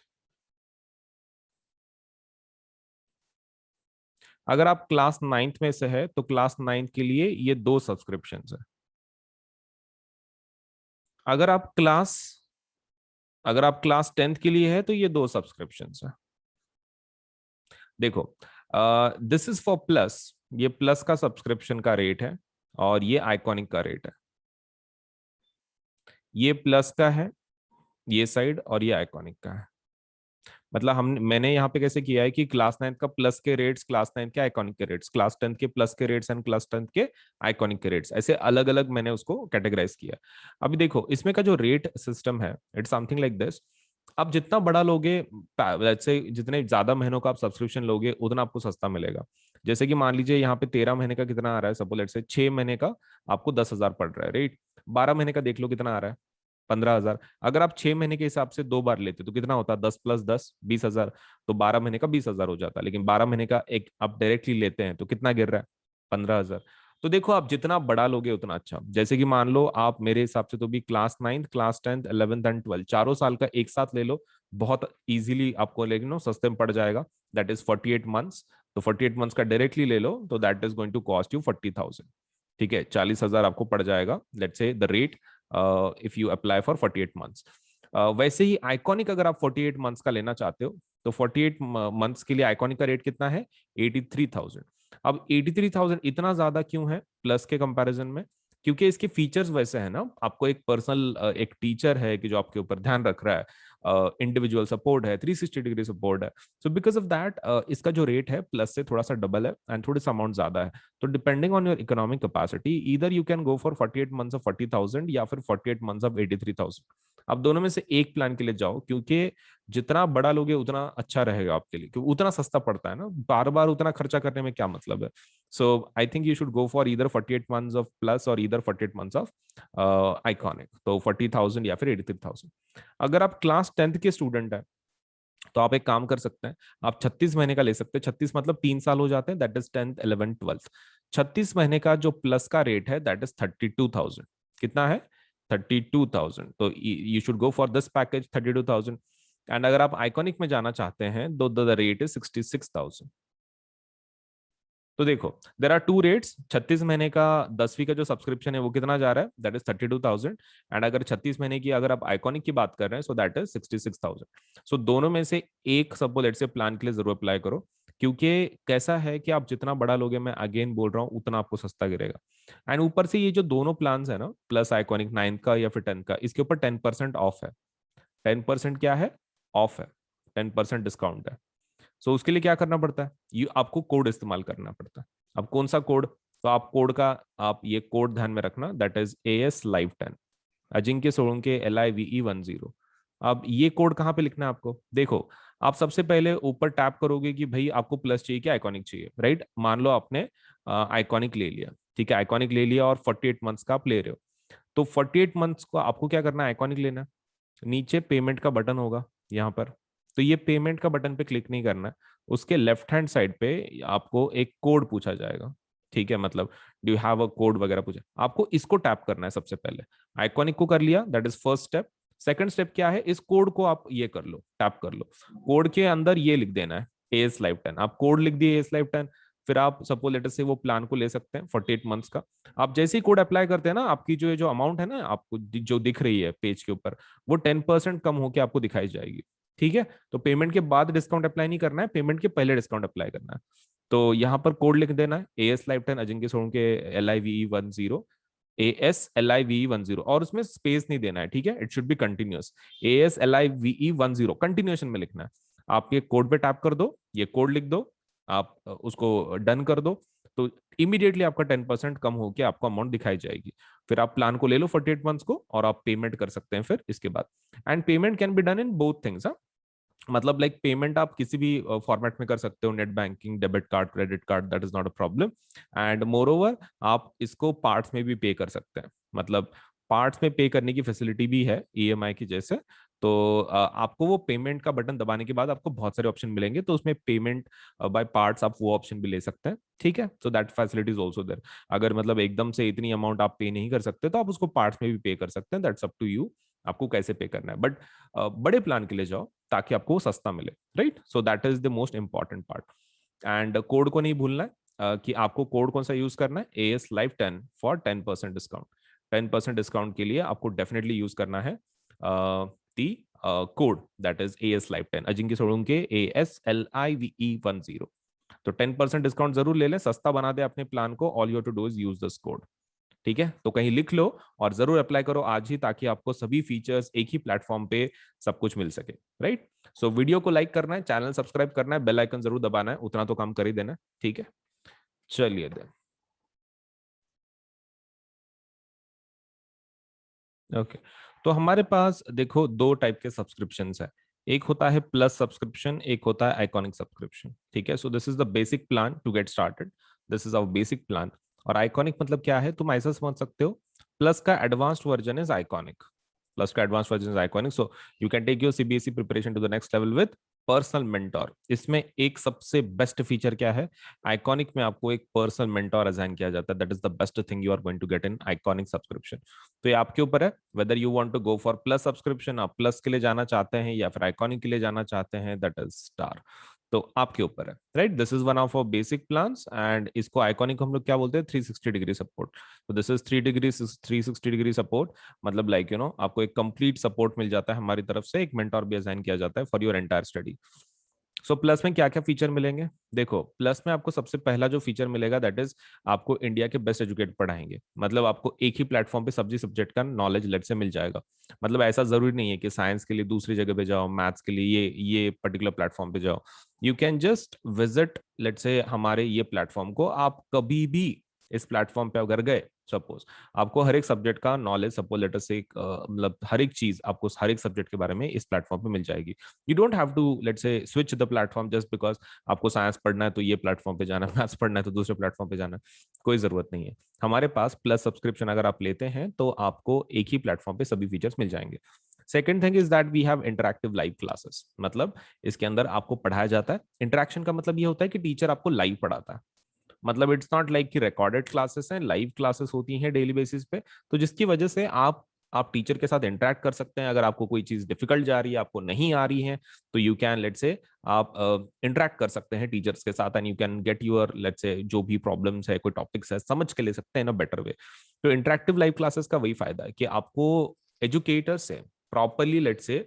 अगर आप क्लास 9th में से है तो क्लास 9th के लिए ये दो सब्सक्रिप्शन है। अगर आप क्लास अगर आप क्लास 10th के लिए है तो ये दो सब्सक्रिप्शन है। देखो, दिस इज फॉर प्लस, ये प्लस का सब्सक्रिप्शन का रेट है और ये आइकॉनिक का रेट है। ये प्लस का है ये साइड, और ये आइकॉनिक का है। मतलब मैंने यहाँ पे कैसे किया है कि क्लास 9th का प्लस के रेट्स, क्लास 9th के आइकॉनिक के रेट्स, क्लास 10th के प्लस के रेट्स एंड क्लास 10th के आइकॉनिक के रेट्स, ऐसे अलग अलग मैंने उसको कैटेगराइज किया। अभी देखो, इसमें का जो रेट सिस्टम है, इट्स समथिंग लाइक दिस। आप जितना बड़ा लोगे, let's say जितने ज्यादा महीनों का आप सब्सक्रिप्शन लोगे उतना आपको सस्ता मिलेगा। जैसे कि मान लीजिए यहाँ पे 13 महीने का कितना आ रहा है, सपोज लेट्स से 6 महीने का आपको 10,000 पड़ रहा है, राइट? 12 महीने का देख लो कितना आ रहा है, 15,000। अगर आप 6 महीने के हिसाब से दो बार लेते तो कितना होता? 10 + 10 20,000। तो 12 महीने का 20,000 हो जाता, लेकिन 12 महीने का एक आप डायरेक्टली लेते हैं तो कितना गिर रहा है? 15,000। तो देखो, आप जितना बड़ा लोगे उतना अच्छा। जैसे कि मान लो आप मेरे हिसाब से तो भी class 9th, class 10th, 11th and 12th चारों साल का एक साथ ले लो, बहुत इजीली आपको लेकिन सस्ते में पड़ जाएगा। That is 48 months. तो 48 मंथ्स का डायरेक्टली ले लो तो that is going to cost you 40,000। ठीक है, 40,000 आपको पड़ जाएगा, let's say the rate if you apply for 48 months. वैसे ही आइकॉनिक अगर आप 48 मंथ्स का लेना चाहते हो तो 48 मंथ्स के लिए आइकॉनिक का रेट कितना है? 83,000। अब 83,000 इतना ज्यादा क्यों है प्लस के कंपैरिजन में? क्योंकि इसके फीचर्स वैसे हैं ना, आपको एक पर्सनल एक टीचर है कि जो आपके ऊपर ध्यान रख रहा है, इंडिविजुअल सपोर्ट है, 360 डिग्री सपोर्ट है। सो बिकॉज ऑफ दैट इसका जो रेट है प्लस से थोड़ा सा डबल है एंड थोड़ा सा अमाउंट ज्यादा है। तो depending on your economic capacity either you can go for 48 months of 40,000 या फिर 48 मंथ्स ऑफ 83,000। आप दोनों में से एक प्लान के लिए जाओ, क्योंकि जितना बड़ा लोगे उतना अच्छा रहेगा आपके लिए, क्योंकि उतना सस्ता पड़ता है ना, बार बार उतना खर्चा करने में क्या मतलब है। So I think you should go for either 48 months of plus और ईदर 48 मंथ्स ऑफ आइकॉनिक, तो 40,000 या फिर 83,000। अगर आप क्लास 10th के स्टूडेंट है तो आप एक काम कर सकते हैं, आप 36 महीने का ले सकते हैं। 36 मतलब 3 साल हो जाते हैं, that is 10th 11th 12th। 36 महीने का जो प्लस का रेट है दैट इज 32,000। कितना है? 32,000। तो you should go for this package 32,000। And अगर आप आइकॉनिक में जाना चाहते हैं तो द रेट इज 66,000। तो देखो देर आर टू रेट्स। 36 महीने का 10वीं का जो सब्सक्रिप्शन है वो कितना जा रहा है? That is 32,000। एंड अगर 36 महीने की अगर आप आइकॉनिक की बात कर रहे हैं सो दैट इज 66,000। सो दोनों में से एक सपोज लेट्स से प्लान के लिए जरूर अप्लाई करो, क्योंकि कैसा है कि आप जितना बड़ा लोगे, मैं अगेन बोल रहा हूँ, उतना आपको सस्ता गिरेगा। एंड ऊपर से ये जो दोनों प्लान है ना, प्लस आइकॉनिक 9th का या फिर 10th का, इसके ऊपर 10% ऑफ है। 10% क्या है? ऑफ है। 10% डिस्काउंट है। सो उसके लिए क्या करना पड़ता है? ये आपको कोड इस्तेमाल करना पड़ता है। अब कौन सा कोड? तो आप कोड का, आप ये कोड ध्यान में रखना, that is AS Live 10, Ajinkya Solanke LIVE 10। अब ये कोड कहाँ पे लिखना है आपको? देखो, आप सबसे पहले ऊपर टैप करोगे कि भाई आपको प्लस चाहिए कि आइकॉनिक चाहिए, राइट? मान लो आपने आइकॉनिक ले लिया, ठीक है, आइकॉनिक ले लिया और 48 मंथ्स का आप ले रहे हो। तो 48 मंथ्स को आपको क्या करना है? आइकॉनिक लेना है। नीचे पेमेंट का बटन होगा यहाँ पर, तो ये पेमेंट का बटन पे क्लिक नहीं करना है। उसके लेफ्ट हैंड साइड पे आपको एक कोड पूछा जाएगा, ठीक है, मतलब do you have a code वगैरह पूछा, आपको इसको टैप करना है सबसे पहले। आइकॉनिक को कर लिया, that is first step. Second step क्या है? इस कोड को आप ये कर लो, टैप कर लो। कोड के अंदर ये लिख देना है AS Live 10। आप कोड लिख दिए AS Live 10, फिर आप सपोज लेटर से वो प्लान को ले सकते हैं 48 मंथ्स का। आप जैसे ही कोड अप्लाई करते हैं ना, आपकी जो अमाउंट है ना आपको जो दिख रही है पेज के ऊपर, वो 10% कम होकर आपको दिखाई जाएगी। ठीक है, तो पेमेंट के बाद डिस्काउंट अप्लाई नहीं करना है, पेमेंट के पहले डिस्काउंट अप्लाई करना है। तो यहाँ पर कोड लिख देना है AS Live 10 Ajinkya Solanke LIVE 10, ASLIVE 10, और उसमें स्पेस नहीं देना है, ठीक है, it should be continuous. ASLIVE 10 continuation में लिखना है। आप ये कोड पे टैप कर दो, ये कोड लिख दो, आप उसको डन कर दो, तो इमीडिएटली आपका 10% कम होकर आपको अमाउंट दिखाई जाएगी। फिर आप प्लान को ले लो 48 मंथ्स को और आप पेमेंट कर सकते हैं फिर इसके बाद। And payment can be done in both things. मतलब लाइक पेमेंट आप किसी भी फॉर्मेट में कर सकते हो, net banking, debit card, credit card, that is not a problem. And more over आप इसको पार्ट्स में भी पे कर सकते हैं, मतलब पार्ट्स में पे करने की फैसिलिटी भी है EMI की जैसे। तो आपको वो पेमेंट का बटन दबाने के बाद आपको बहुत सारे ऑप्शन मिलेंगे, तो उसमें पेमेंट बाय पार्ट्स आप वो ऑप्शन भी ले सकते हैं, ठीक है। So that facility is also there. अगर मतलब एकदम से इतनी अमाउंट आप पे नहीं कर सकते तो आप उसको पार्ट्स में भी पे कर सकते हैं, दैट्स अप टू यू, आपको कैसे पे करना है। बट बड़े प्लान के लिए जाओ ताकि आपको वो सस्ता मिले, right? So that is the most important part. And code को नहीं भूलना है कि आपको कोड कौन सा यूज करना है, AS Live 10 for 10% discount. 10% discount के लिए आपको डेफिनेटली यूज करना है दी code, that is AS Live 10 Ajinkya Solanke ASLIVE 10। तो 10% डिस्काउंट जरूर ले लें, सस्ता बना दे अपने प्लान को। All you to do is use this code, ठीक है? तो कहीं लिख लो और जरूर अप्लाई करो आज ही, ताकि आपको सभी फीचर्स एक ही प्लेटफॉर्म पे सब कुछ मिल सके, राइट? सो वीडियो को लाइक करना है, चैनल सब्सक्राइब करना है, बेल आइकन जरूर दबाना है, उतना तो काम कर ही देना है, ठीक है? चलिए देन, ओके। तो हमारे पास देखो दो टाइप के सब्सक्रिप्शन है। एक होता है प्लस सब्सक्रिप्शन, एक होता है आइकॉनिक सब्सक्रिप्शन, ठीक है। So this is the basic plan to get started, this is our basic plan. और आइकॉनिक मतलब क्या है, तुम ऐसा समझ सकते हो, प्लस का advanced version is iconic. Plus का advance version is iconic. So you can take your CBSE preparation to the next level with personal mentor. इसमें एक सबसे बेस्ट फीचर क्या है, आइकॉनिक में आपको एक पर्सनल मेंटोर असाइन किया जाता है। That is the best thing you are going to get in Iconic subscription. तो ये आपके ऊपर है whether you want to go for plus subscription, आप प्लस के लिए जाना चाहते हैं या फिर आइकॉनिक के लिए जाना चाहते हैं, दैट इज स्टार। तो आपके ऊपर है, right. This is one of our basic plans and इसको आइकॉनिक हम लोग क्या बोलते हैं, 360 डिग्री सपोर्ट। तो दिस इज 360 डिग्री सपोर्ट, मतलब लाइक आपको एक कंप्लीट सपोर्ट मिल जाता है हमारी तरफ से, एक मेंटोर भी असाइन किया जाता है for your entire study. So plus में क्या क्या फीचर मिलेंगे, देखो प्लस में आपको सबसे पहला जो फीचर मिलेगा दैट इज आपको इंडिया के बेस्ट एजुकेट पढ़ाएंगे। मतलब आपको एक ही प्लेटफॉर्म पे सब्जी सब्जेक्ट का नॉलेज लेट से मिल जाएगा। मतलब ऐसा जरूरी नहीं है कि साइंस के लिए दूसरी जगह पे जाओ, मैथ्स के लिए ये पर्टिकुलर प्लेटफॉर्म पे जाओ। You can just visit let say हमारे ये प्लेटफॉर्म को, आप कभी भी इस प्लेटफॉर्म पे अगर गए, सपोज आपको हर एक सब्जेक्ट का नॉलेज, सपोज लेटर से मतलब हर एक चीज आपको हर एक सब्जेक्ट के बारे में इस प्लेटफॉर्म पे मिल जाएगी। You don't have to let say switch the platform just because आपको साइंस पढ़ना है तो ये प्लेटफॉर्म पे जाना है, मैथ्स पढ़ना है तो दूसरे प्लेटफॉर्म पे जाना है। कोई जरूरत नहीं है। हमारे पास प्लस सब्सक्रिप्शन अगर आप लेते हैं तो आपको एक ही प्लेटफॉर्म पे सभी फीचर्स मिल जाएंगे। Second thing is that we have interactive live classes. मतलब इसके अंदर आपको पढ़ाया जाता है, इंटरेक्शन का मतलब ये होता है कि टीचर आपको लाइव पढ़ाता है। मतलब इट्स नॉट लाइक कि रिकॉर्डेड क्लासेस हैं, लाइव क्लासेस होती हैं डेली बेसिस पे। तो जिसकी वजह से आप टीचर के साथ इंटरेक्ट कर सकते हैं। अगर आपको कोई चीज डिफिकल्ट जा रही है, आपको नहीं आ रही है, तो यू कैन लेट से आप इंटरेक्ट कर सकते हैं टीचर्स के साथ and you can get your let say जो भी प्रॉब्लम्स है, कोई टॉपिक्स है, समझ के ले सकते हैं इन अ बेटर वे। तो इंटरेक्टिव लाइव क्लासेस का वही फायदा है कि आपको एजुकेटर से प्रॉपरली लेट से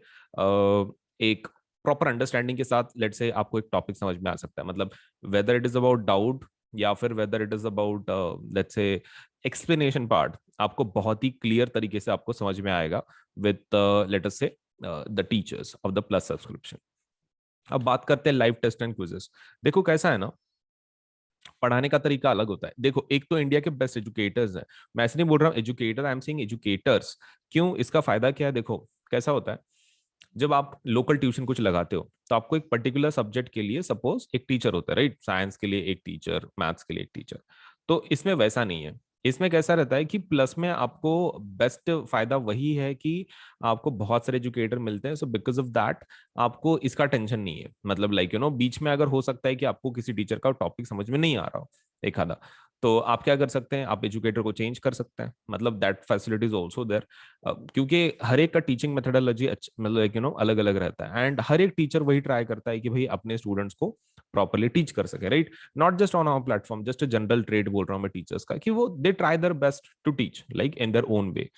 एक प्रॉपर अंडरस्टैंडिंग के साथ लेट से आपको एक टॉपिक समझ में आ सकता है। मतलब whether it is about doubt या फिर whether it is about let's say explanation part, आपको बहुत ही क्लियर तरीके से आपको समझ में आएगा विद लेट अस से the teachers of the Plus subscription. अब बात करते हैं लाइव टेस्ट एंड क्विजेस। देखो कैसा है ना, पढ़ाने का तरीका अलग होता है। देखो एक तो इंडिया के बेस्ट एजुकेटर्स हैं, मैं ऐसे नहीं बोल रहा हूँ educator, I am saying educators. क्यों, इसका फायदा क्या है, देखो कैसा होता है। जब आप लोकल ट्यूशन कुछ लगाते हो तो आपको एक पर्टिकुलर सब्जेक्ट के लिए सपोज एक टीचर होता है, राइट। साइंस के लिए एक टीचर, मैथ्स के लिए एक टीचर। तो इसमें वैसा नहीं है। इसमें कैसा रहता है कि प्लस में आपको बेस्ट फायदा वही है कि आपको बहुत सारे एजुकेटर मिलते हैं। सो बिकॉज ऑफ दैट आपको इसका टेंशन नहीं है। मतलब लाइक बीच में अगर हो सकता है कि आपको किसी टीचर का टॉपिक समझ में नहीं आ रहा हो एक आधा, तो आप क्या कर सकते हैं, आप एजुकेटर को चेंज कर सकते हैं। मतलब that facility is also there. क्योंकि हर एक का टीचिंग मेथोडोलॉजी मतलब अलग अलग रहता है एंड हर एक टीचर वही ट्राई करता है कि भाई अपने स्टूडेंट्स को प्रॉपरली टीच कर सके, right. Not just on our platform, just general trend बोल रहा हूँ मैं टीचर्स का, कि वो they try their best to teach like in their own way.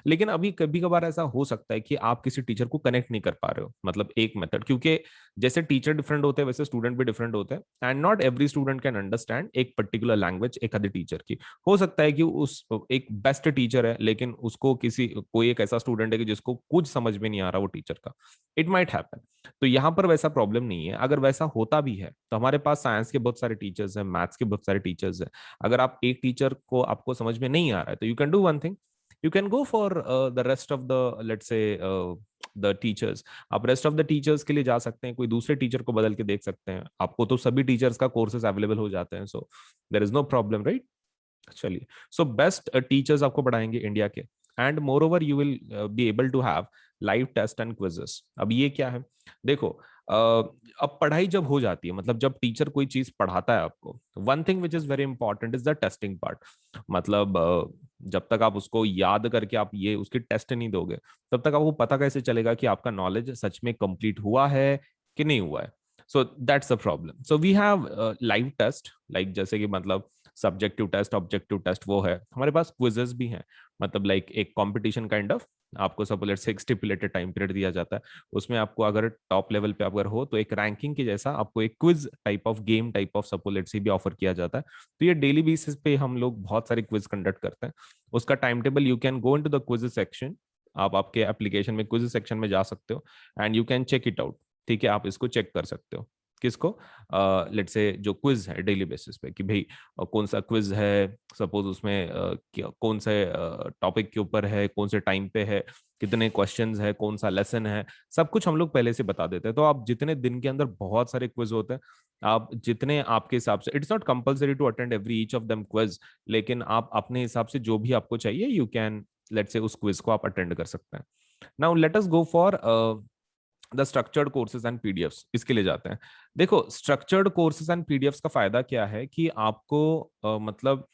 लेकिन अभी कभी कभार ऐसा हो सकता है कि आप किसी टीचर को कनेक्ट नहीं कर पा रहे हो, मतलब एक मेथड, क्योंकि जैसे टीचर डिफरेंट होते हैं वैसे स्टूडेंट भी डिफरेंट होते हैं and not every student can understand एक पर्टिकुलर लैंग्वेज एक आधे टीचर की। हो सकता है कि उस एक बेस्ट टीचर है लेकिन उसको किसी कोई एक ऐसा स्टूडेंट है कि जिसको कुछ समझ में नहीं आ रहा वो टीचर का। It might happen. तो यहाँ पर वैसा प्रॉब्लम नहीं है। अगर वैसा होता भी है तो हमारे पास साइंस के बहुत सारे टीचर्स हैं, मैथ्स के बहुत सारे टीचर्स हैं। अगर आप एक टीचर को आपको समझ में नहीं आ रहा है तो you can do one thing, you can go for the rest of the let's say the teachers। आप रेस्ट ऑफ द टीचर्स के लिए जा सकते हैं, कोई दूसरे टीचर को बदल के देख सकते हैं। आपको तो सभी टीचर्स का कोर्सेज अवेलेबल हो जाते हैं, so there is no problem, right. चलिए, सो बेस्ट टीचर्स आपको पढ़ाएंगे इंडिया के and moreover you will be able to have live test and quizzes. अब ये क्या है, देखो अब पढ़ाई जब हो जाती है, मतलब जब टीचर कोई चीज पढ़ाता है आपको, one thing which is very important is the testing part. मतलब जब तक आप उसको याद करके आप ये उसकी टेस्ट नहीं दोगे तब तक आपको पता कैसे चलेगा कि आपका नॉलेज सच में कंप्लीट हुआ है कि नहीं हुआ है। So that's the problem. So we have live test, like जैसे कि मतलब सब्जेक्टिव टेस्ट, ऑब्जेक्टिव टेस्ट वो है। हमारे पास क्विजेस भी हैं, मतलब लाइक एक कंपटीशन काइंड ऑफ। आपको सपोज से एक स्टिपुलेटेड टाइम पीरियड दिया जाता है, उसमें आपको अगर टॉप लेवल पे अगर हो तो एक रैंकिंग के जैसा आपको एक quiz type of game type of सपोलेट से भी ऑफर किया जाता है। तो ये डेली बेसिस पे हम लोग बहुत सारे क्विज कंडक्ट करते हैं। उसका time table you can go into the quiz section. आप आपके एप्लीकेशन में क्विज सेक्शन में जा सकते हो and you can check it out. ठीक है, आप इसको चेक कर सकते हो। किसको, लेट से जो क्विज है डेली बेसिस पे, कि भाई कौन सा क्विज है, सपोज उसमें कौन से टॉपिक के ऊपर है, कौन से टाइम पे है, कितने क्वेश्चंस है, कौन सा लेसन है, सब कुछ हम लोग पहले से बता देते हैं। तो आप जितने दिन के अंदर बहुत सारे क्विज होते हैं, आप जितने आपके हिसाब से, it's not compulsory to attend every each of them quiz, लेकिन आप अपने हिसाब से जो भी आपको चाहिए यू कैन लेट से उस क्विज को आप अटेंड कर सकते हैं। Now let us go for the structured courses and PDFs. इसके लिए जाते हैं। देखो स्ट्रक्चर्ड कोर्सेज एंड पीडीएफ्स का फायदा क्या है कि आपको मतलब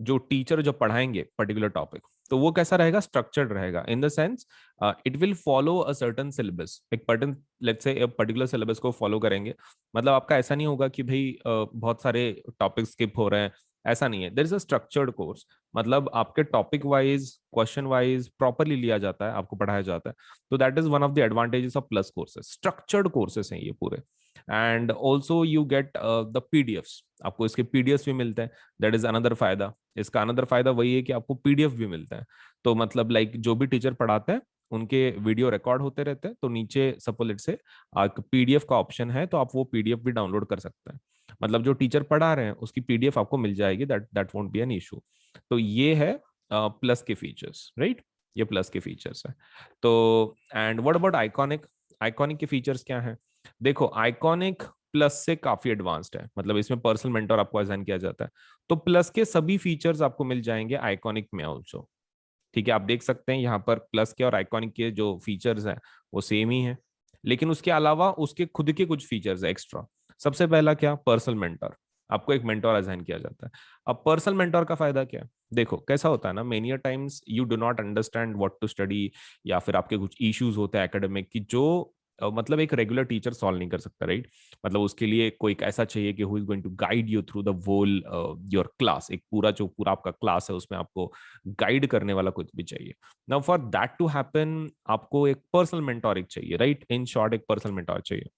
जो टीचर जो पढ़ाएंगे पर्टिकुलर टॉपिक, तो वो कैसा रहेगा, स्ट्रक्चर्ड रहेगा, in the sense it will follow a certain syllabus, एक particular, let's say particular syllabus को फॉलो करेंगे। मतलब आपका ऐसा नहीं होगा कि भाई बहुत सारे टॉपिक स्किप हो रहे हैं, ऐसा नहीं है। There is a structured course, मतलब आपके topic wise, question wise properly लिया जाता है, आपको पढ़ाया जाता है। तो that is one of the advantages of plus courses, structured courses हैं ये पूरे। And also you get the PDFs, आपको इसके पीडीएफ्स भी मिलते हैं, दैट इज अनदर फायदा। इसका अनदर फायदा वही है कि आपको पीडीएफ भी मिलता है। तो मतलब लाइक जो भी टीचर पढ़ाते हैं उनके वीडियो रिकॉर्ड होते रहते हैं, तो नीचे सपोज से पीडीएफ का ऑप्शन है, तो आप वो पीडीएफ भी डाउनलोड कर सकते हैं। मतलब जो टीचर पढ़ा रहे हैं उसकी पीडीएफ आपको मिल जाएगी, that that won't be an issue. तो ये है प्लस के फीचर्स, राइट, ये प्लस के फीचर्स है। तो and what about iconic, iconic के फीचर्स क्या है? देखो आइकॉनिक प्लस से काफी एडवांस्ड है, मतलब इसमें पर्सनल मेंटर आपको असाइन किया जाता है। तो प्लस के सभी फीचर्स आपको मिल जाएंगे आइकॉनिक में ऑल्सो। ठीक है, आप देख सकते हैं यहाँ पर प्लस के और आइकॉनिक के जो फीचर्स हैं वो सेम ही है, लेकिन उसके अलावा उसके खुद के कुछ फीचर्स है एक्स्ट्रा। सबसे पहला क्या, पर्सनल मेंटर, आपको एक मेंटर असाइन किया जाता है। अब पर्सनल मेंटर का फायदा क्या है? देखो कैसा होता है ना, many times you do not understand what to study, या फिर आपके कुछ इश्यूज होते हैं एकेडमिक की, जो मतलब एक रेगुलर टीचर सॉल्व नहीं कर सकता, राइट। मतलब उसके लिए कोई ऐसा चाहिए कि who is going to guide you through the whole your class, एक पूरा जो पूरा आपका क्लास है उसमें आपको गाइड करने वाला कुछ भी चाहिए। Now for that to happen आपको एक पर्सनल मेंटोर एक चाहिए, राइट, इन शॉर्ट एक पर्सनल मेंटोर चाहिए।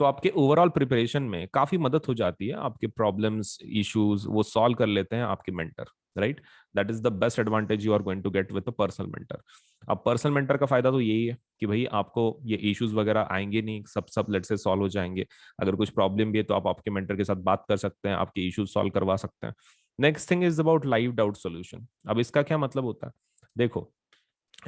तो आपके ओवरऑल प्रिपरेशन में काफी मदद हो जाती है, आपके प्रॉब्लम्स इश्यूज वो सॉल्व कर लेते हैं आपके mentor, right. That is the best advantage you are going to get with a personal mentor. अब पर्सनल मेंटर का फायदा तो यही है कि भाई आपको ये इश्यूज वगैरह आएंगे नहीं, सब सब लेट से सॉल्व हो जाएंगे। अगर कुछ प्रॉब्लम भी है तो आप आपके मेंटर के साथ बात कर सकते हैं, आपके इश्यूज सॉल्व करवा सकते हैं। Next thing is about live doubt solution. अब इसका क्या मतलब होता है? देखो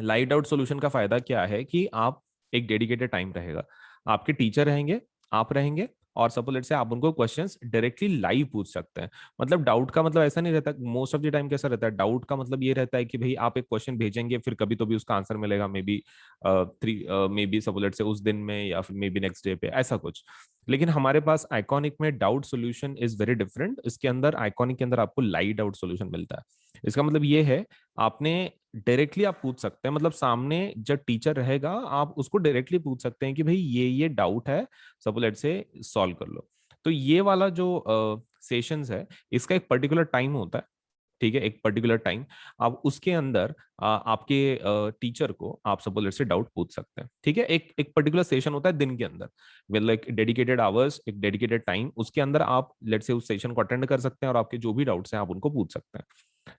लाइट आउट सॉल्यूशन का फायदा क्या है कि आप, एक डेडिकेटेड टाइम रहेगा, आपके टीचर रहेंगे, आप रहेंगे, और सपोज लेट से आप उनको क्वेश्चंस डायरेक्टली लाइव पूछ सकते हैं। मतलब डाउट का मतलब ऐसा नहीं रहता, मोस्ट ऑफ द टाइम कैसा रहता है, डाउट का मतलब ये रहता है कि भाई आप एक क्वेश्चन भेजेंगे, फिर कभी तो भी उसका आंसर मिलेगा, may be three, may be suppose let से उस दिन में, या फिर मे बी नेक्स्ट डे पे, ऐसा कुछ। लेकिन हमारे पास आइकॉनिक में doubt solution is very different. इसके अंदर, आइकॉनिक के अंदर आपको लाइव डाउट सोल्यूशन मिलता है। इसका मतलब ये है, आपने डायरेक्टली आप पूछ सकते हैं, मतलब सामने जब टीचर रहेगा आप उसको डायरेक्टली पूछ सकते हैं कि भाई ये डाउट है, सपोज लेट से सॉल्व कर लो। तो ये वाला जो सेशंस है, इसका एक पर्टिकुलर टाइम होता है, ठीक है, एक पर्टिकुलर टाइम। आप उसके अंदर आपके टीचर को आप सपोज लेट से डाउट पूछ सकते हैं, ठीक है। एक एक पर्टिकुलर सेशन होता है दिन के अंदर, मतलब एक डेडिकेटेड आवर्स, एक डेडिकेटेड टाइम, उसके अंदर आप लेट से उस सेशन को अटेंड कर सकते हैं और आपके जो भी डाउट्स हैं आप उनको पूछ सकते हैं।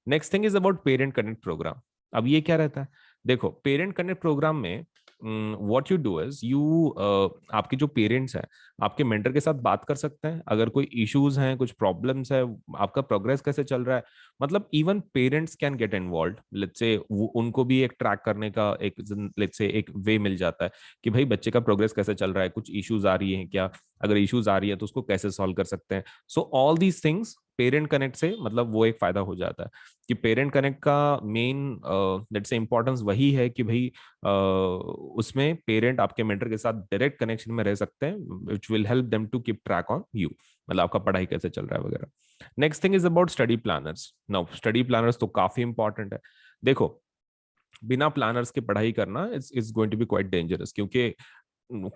Next thing is about parent connect program. अब ये क्या रहता है? देखो पेरेंट कनेक्ट प्रोग्राम में what you do is you, आपके जो पेरेंट्स हैं आपके मेंटर के साथ बात कर सकते हैं, अगर कोई इश्यूज हैं, कुछ प्रॉब्लम्स है, आपका प्रोग्रेस कैसे चल रहा है। मतलब even parents can get involve, let's say उनको भी एक ट्रैक करने का एक, लेट्स से एक वे मिल जाता है कि भाई बच्चे का प्रोग्रेस कैसे चल रहा है, कुछ इश्यूज आ रही हैं क्या, अगर इश्यूज आ रही है तो उसको कैसे सॉल्व कर सकते हैं। So all these things parent connect से, मतलब वो एक फायदा हो जाता है कि पेरेंट कनेक्ट का मेन लेट्स से इंपॉर्टेंस वही है कि भाई उसमें पेरेंट आपके मेंटर के साथ डायरेक्ट कनेक्शन में रह सकते हैं, which will help them to keep track on you, मतलब आपका पढ़ाई कैसे चल रहा है वगैरह। Next thing is about study planners. Now study planners तो काफी इंपॉर्टेंट है। देखो बिना प्लानर्स की पढ़ाई करना is going to be quite dangerous, क्योंकि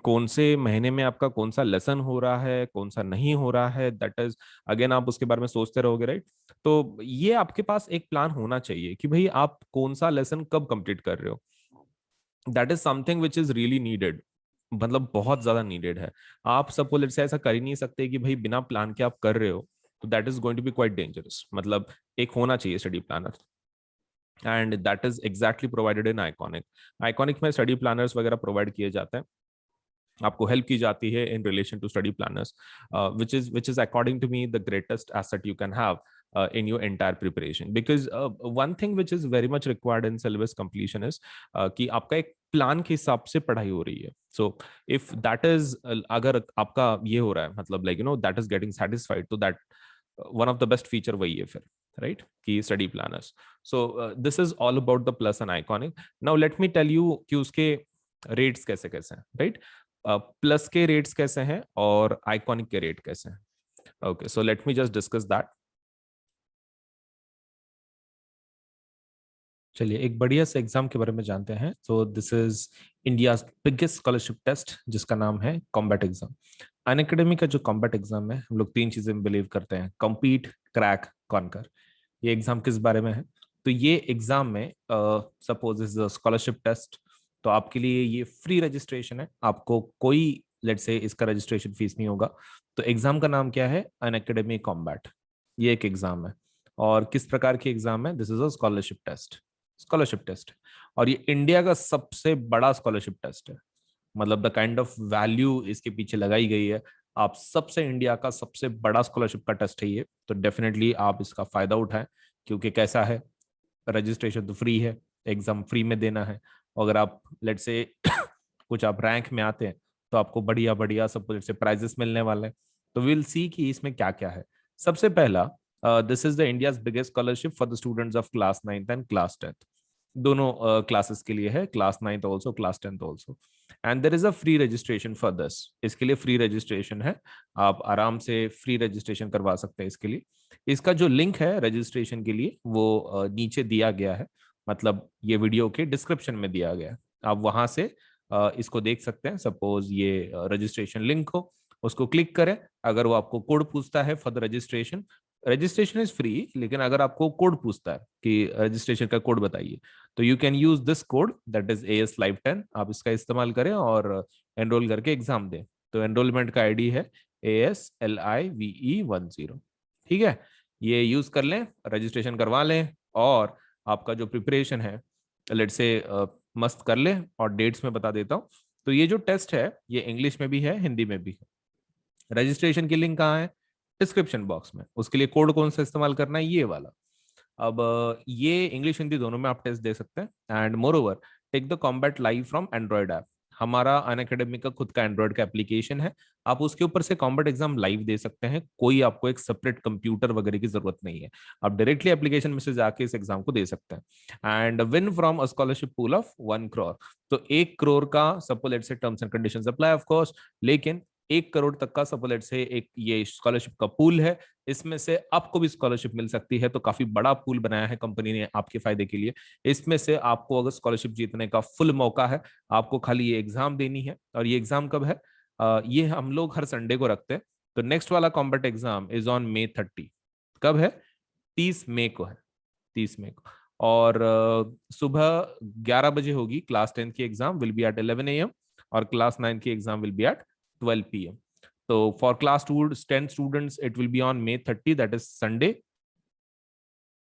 कौन से महीने में आपका कौन सा लेसन हो रहा है, कौन सा नहीं हो रहा है, दैट इज अगेन आप उसके बारे में सोचते रहोगे, राइट। तो ये आपके पास एक प्लान होना चाहिए कि भाई आप कौन सा लेसन कब कंप्लीट कर रहे हो। That is something which is really needed, मतलब बहुत ज्यादा नीडेड है। आप सपोज लेट्स से ऐसा कर ही नहीं सकते कि भाई बिना प्लान के आप कर रहे हो, तो that is going to be quite dangerous. मतलब एक होना चाहिए study planner, and that is exactly provided in Iconic. Iconic में स्टडी प्लानर्स वगैरह प्रोवाइड किए जाते हैं, आपको हेल्प की जाती है in relation to study planners, which is according to me the greatest asset you can have in your entire preparation, because one thing which is very much required in syllabus completion is कि आपका एक plan के हिसाब से पढ़ाई हो रही है। सो इफ दैट इज, अगर आपका ये हो रहा है, मतलब like that is getting satisfied, तो that one of the best feature वही है फिर, राइट, की study planners. So this is all about the plus and iconic. Now let me tell you कि उसके रेट्स कैसे कैसे हैं, राइट। प्लस के रेट्स कैसे हैं और आइकॉनिक के रेट कैसे हैं। Okay, so let me just discuss that. चलिए एक बढ़िया से एग्जाम के बारे में जानते हैं। तो this is India biggest scholarship test जिसका नाम है कॉम्बैट एग्जाम। अनअकैडमी का जो कॉम्बैट एग्जाम है, हम लोग तीन चीजें बिलीव करते हैं: कम्पीट, क्रैक, कॉन्कर। ये एग्जाम किस बारे में है? तो ये एग्जाम में सपोज इज स्कॉलरशिप टेस्ट, तो आपके लिए ये फ्री रजिस्ट्रेशन है। आपको कोई लेट्स से इसका रजिस्ट्रेशन फीस नहीं होगा। तो एग्जाम का नाम क्या है? Unacademy combat. ये एक एग्जाम है। और किस प्रकार की एग्जाम है? This is a scholarship test. Scholarship test. और ये इंडिया का सबसे बड़ा स्कॉलरशिप टेस्ट है। मतलब द काइंड ऑफ वैल्यू इसके पीछे लगाई गई है। आप सबसे इंडिया का सबसे बड़ा स्कॉलरशिप का टेस्ट है ये, तो डेफिनेटली आप इसका फायदा उठाएं। क्योंकि कैसा है, रजिस्ट्रेशन तो फ्री है, एग्जाम फ्री में देना है। अगर आप लेट से कुछ आप रैंक में आते हैं तो आपको बढ़िया बढ़िया सब लेट से प्राइजेस मिलने वाले हैं। तो विल सी कि इसमें क्या क्या है। सबसे पहला, this is the India's biggest scholarship for the students of class 9th and class 10th। दोनों क्लासेस के लिए है, class 9th also, class 10th also. And there is a free registration for this. इसके लिए फ्री रजिस्ट्रेशन है। आप आराम से फ्री रजिस्ट्रेशन करवा सकते हैं इसके लिए। इसका जो लिंक है रजिस्ट्रेशन के लिए वो नीचे दिया गया है। मतलब ये वीडियो के डिस्क्रिप्शन में दिया गया है। आप वहां से इसको देख सकते हैं। सपोज ये रजिस्ट्रेशन लिंक हो, उसको क्लिक करें। अगर वो आपको कोड पूछता है for the registration, registration is free, लेकिन अगर आपको कोड पूछता है कि रजिस्ट्रेशन का कोड बताइए, तो you can use this code that is AS Live 10। आप इसका इस्तेमाल करें और एनरोल करके एग्जाम दें। तो एनरोलमेंट का आईडी है ASLIVE10। ठीक है, ये यूज कर लें, रजिस्ट्रेशन करवा लें और आपका जो प्रिपरेशन है लेट से मस्त कर ले। और डेट्स में बता देता हूँ। तो ये जो टेस्ट है ये इंग्लिश में भी है, हिंदी में भी है। रजिस्ट्रेशन की लिंक कहाँ है? डिस्क्रिप्शन बॉक्स में। उसके लिए कोड कौन सा इस्तेमाल करना है? ये वाला। अब ये इंग्लिश हिंदी दोनों में आप टेस्ट दे सकते हैं। And moreover, take the Combat live from Android app. हमारा अनअकैडमी का खुद का एंड्रॉइड का एप्लीकेशन है। आप उसके ऊपर से कॉम्बैट एग्जाम लाइव दे सकते हैं। कोई आपको एक सेपरेट कंप्यूटर वगैरह की जरूरत नहीं है। आप डायरेक्टली एप्लीकेशन में से जाके इस एग्जाम को दे सकते हैं। And win from a scholarship pool of 1 crore. तो 1 करोड़ का suppose let's say terms and conditions apply of course, लेकिन 1 करोड़ तक का सपोज लेट्स से एक ये स्कॉलरशिप का पूल है। इसमें से आपको भी स्कॉलरशिप मिल सकती है। तो काफी बड़ा पूल बनाया है कंपनी ने आपके फायदे के लिए। इसमें से आपको अगर स्कॉलरशिप जीतने का फुल मौका है। आपको खाली ये एग्जाम देनी है। और ये एग्जाम कब है? ये हम लोग हर संडे को रखते हैं। तो नेक्स्ट वाला combat exam is on May 30। कब है? 30 मई को है। 30 मई को। और सुबह 11 बजे होगी। क्लास 10 की exam will be at 11 AM और क्लास 9 की exam will be at 12 PM। तो for class 10 students it will be on May 30, that is Sunday.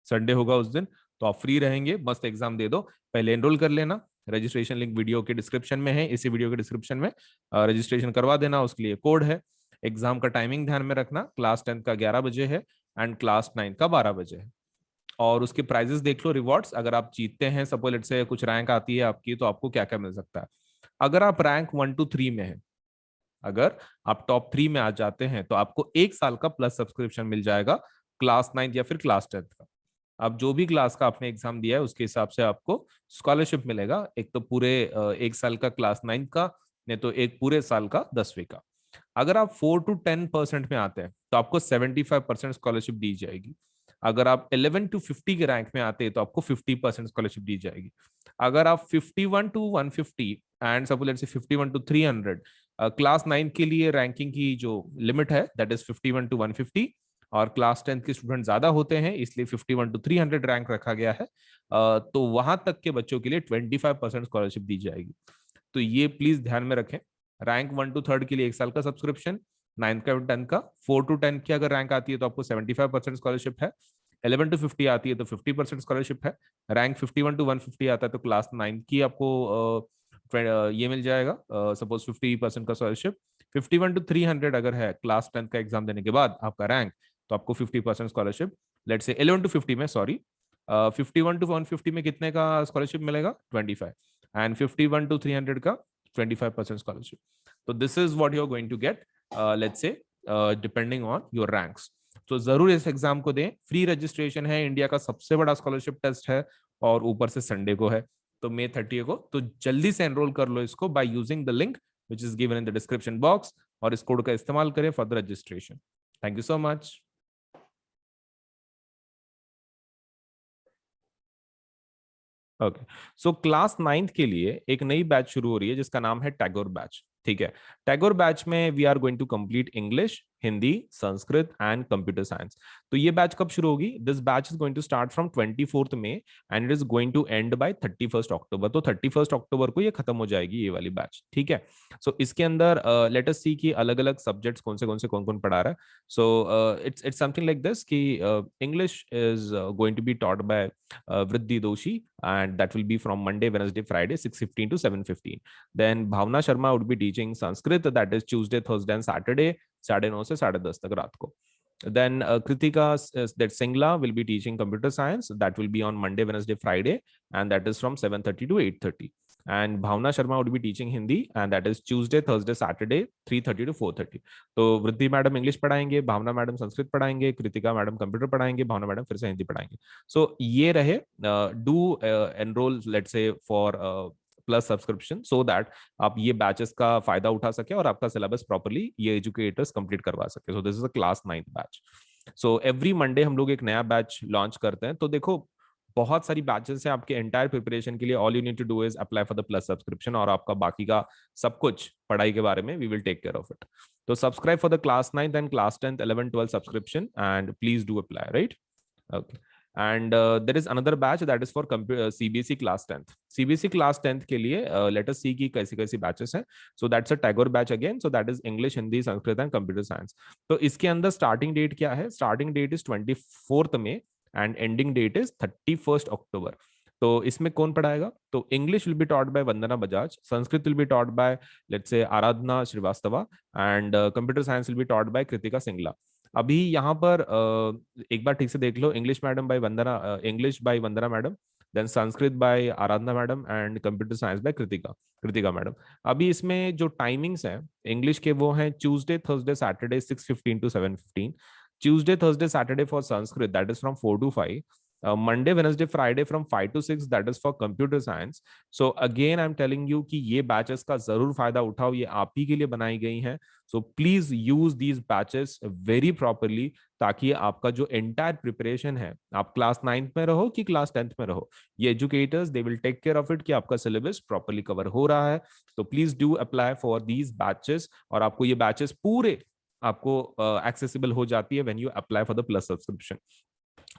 Sunday होगा उस दिन। तो आप फ्री रहेंगे, मस्त एग्जाम दे दो। पहले एनरोल कर लेना। रजिस्ट्रेशन लिंक वीडियो के डिस्क्रिप्शन में है, इसी वीडियो के डिस्क्रिप्शन में रजिस्ट्रेशन करवा देना। उसके लिए कोड है। एग्जाम का टाइमिंग ध्यान में रखना, क्लास 10 का 11 बजे है एंड क्लास 9 का 12 बजे है। और उसके प्राइजेस देख लो, रिवॉर्ड्स। अगर आप जीतते हैं, सपोज लेट से कुछ रैंक आती है आपकी, तो आपको क्या क्या मिल सकता है। अगर आप रैंक 1 to 3 में है, अगर आप टॉप 3 में आ जाते हैं, तो आपको 1 साल का प्लस सब्सक्रिप्शन मिल जाएगा क्लास 9 या फिर क्लास 10 का। आप जो भी क्लास का आपने एग्जाम दिया है उसके हिसाब से आपको स्कॉलरशिप मिलेगा। एक तो पूरे 1 साल का क्लास 9 का, नहीं तो एक पूरे साल का 10वीं का। अगर आप 4 to 10% में आते हैं तो आपको 75% स्कॉलरशिप दी जाएगी। अगर आप 11 to 50 के रैंक में आते हैं तो आपको 50% स्कॉलरशिप दी जाएगी। अगर आप 51 to 150 and suppose let's say 51 to 300, class 9 के लिए रैंकिंग की जो लिमिट है दैट इज 51 to 150। और क्लास 10 के स्टूडेंट ज्यादा होते हैं इसलिए 51 to 300 रैंक रखा गया है। तो वहां तक के बच्चों के लिए 25% स्कॉलरशिप दी जाएगी। तो ये प्लीज ध्यान में रखें। रैंक 1 to 3 के लिए 1 साल का सब्सक्रिप्शन, 9th का 10th का। 4 to 10 की अगर रैंक आती है तो आपको 75% स्कॉलरशिप है। 11 to 50 आती है तो 50% स्कॉलरशिप है। रैंक 51 to 150 आता है तो क्लास 9 की आपको ये मिल जाएगा, सपोज 50% का स्कॉलरशिप। 51 to 300 अगर है क्लास 10 का एग्जाम देने के बाद आपका रैंक, तो आपको 50% स्कॉलरशिप। लेट से 11 to 50 में, सॉरी, 51 to 150 में कितने का स्कॉलरशिप मिलेगा? 25। एंड 51 to 300 का 25% स्कॉलरशिप। तो this is what you are going to get, let's say depending on your ranks. तो जरूर इस एग्जाम को दें। फ्री रजिस्ट्रेशन है, इंडिया का सबसे बड़ा स्कॉलरशिप टेस्ट है और ऊपर से संडे को है, तो May 30 को। तो जल्दी से एनरोल कर लो इसको by using the link which is given in the description box और इस कोड का इस्तेमाल करें for the registration. Thank you so much. Okay, so class 9th के लिए एक नई बैच शुरू हो रही है जिसका नाम है टैगोर बैच। ठीक है, टैगोर बैच में we are going to complete English, Hindi, Sanskrit and computer science. तो ये बैच कब शुरू होगी? This batch is going to start from 24th May and it is going to end by 31st October. तो 31st अक्टूबर को ये खत्म हो जाएगी ये वाली बैच। ठीक है, सो इसके अंदर लेट अस सी कि अलग अलग सब्जेक्ट्स कौन कौन पढ़ा रहा है। So it's something like this कि English is going to be taught by Vriddhi Doshi, and that will be from Monday, Wednesday, Friday, 6:15 to 7:15. Then Bhavna Sharma would be teaching Sanskrit, that is Tuesday, Thursday, and Saturday, 9:30 से 10:30 तक रात को. Then Kritika that Singla will be teaching computer science. That will be on Monday, Wednesday, Friday, and that is from 7:30 to 8:30. And Bhavna Sharma would be teaching Hindi, and that is Tuesday, Thursday, Saturday, 3:30 to 4:30. तो वृद्धि madam English पढ़ाएंगे, भावना madam Sanskrit पढ़ाएंगे, Kritika madam computer पढ़ाएंगे, भावना madam फिर से हिंदी पढ़ाएंगे। सो ये रहे, do enrol let's say for plus subscription so that आप ये बैचेस का फायदा उठा सके और आपका सिलेबस प्रॉपर्ली ये एजुकेटर्स कंप्लीट करवा सके। सो this is a class 9th batch. So every Monday हम लोग एक नया बैच लॉन्च करते हैं। तो देखो बहुत सारी बैचेस हैं आपके एंटायर प्रिपरेशन के लिए। All you need to do is apply for the Plus subscription और आपका बाकी का सब कुछ पढ़ाई के बारे में we will take care of it. तो subscribe for the class 9th and class 10th 11 12 subscription and please do apply, right? Okay. And there is another batch that is for CBSE class 10th. CBSE class 10th के लिए let us see कि कैसी कैसी batches हैं. So that's a Tagore batch again. So that is English, Hindi, Sanskrit and Computer Science. तो इसके अंदर starting date क्या है? Starting date is 24th May and ending date is 31st October. तो इसमें कौन पढ़ाएगा? तो English will be taught by Vandana Bajaj, Sanskrit will be taught by let's say Aradhana Srivastava and computer science will be taught by Kritika Singla. अभी यहाँ पर एक बार ठीक से देख लो, English madam by Vandana, English by Vandana madam, then Sanskrit by Aradhana madam and computer science by Kritika Kritika madam. अभी इसमें जो टाइमिंग्स हैं इंग्लिश के वो हैं Tuesday Thursday Saturday 6:15 to 7:15, Tuesday Thursday Saturday for Sanskrit that is from 4 to 5, Monday, Wednesday, Friday from 5 to 6 that is for computer science. So again I'm telling you कि ये batches का जरूर फायदा उठाओ, ये आप ही के लिए बनाई गई हैं। So please use these batches very properly ताकि आपका जो entire preparation है, आप क्लास 9th में रहो कि क्लास 10th में रहो, ये educators they will take care of it कि आपका सिलेबस प्रॉपरली कवर हो रहा है। तो please do apply for these batches और आपको ये बैचेस पूरे आपको एक्सेसिबल हो जाती है when you apply for the Plus subscription.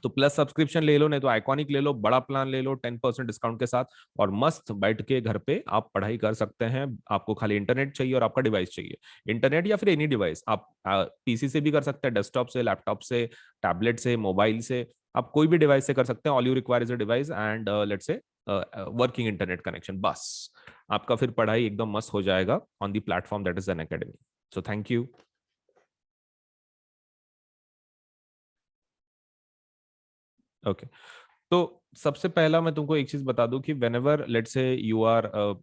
तो प्लस सब्सक्रिप्शन ले लो, नहीं तो आइकॉनिक ले लो, बड़ा प्लान ले लो 10% डिस्काउंट के साथ और मस्त बैठ के घर पे आप पढ़ाई कर सकते हैं। आपको खाली इंटरनेट चाहिए और आपका डिवाइस चाहिए, इंटरनेट या फिर एनी डिवाइस। आप पीसी से भी कर सकते हैं, डेस्कटॉप से, लैपटॉप से, टैबलेट से, मोबाइल से, आप कोई भी डिवाइस से कर सकते हैं। All you require is a device and let's say working internet connection, बस आपका फिर पढ़ाई एकदम मस्त हो जाएगा on the platform that is Unacademy. So thank you. Okay, तो सबसे पहला मैं तुमको एक चीज बता दूं कि whenever let's say you are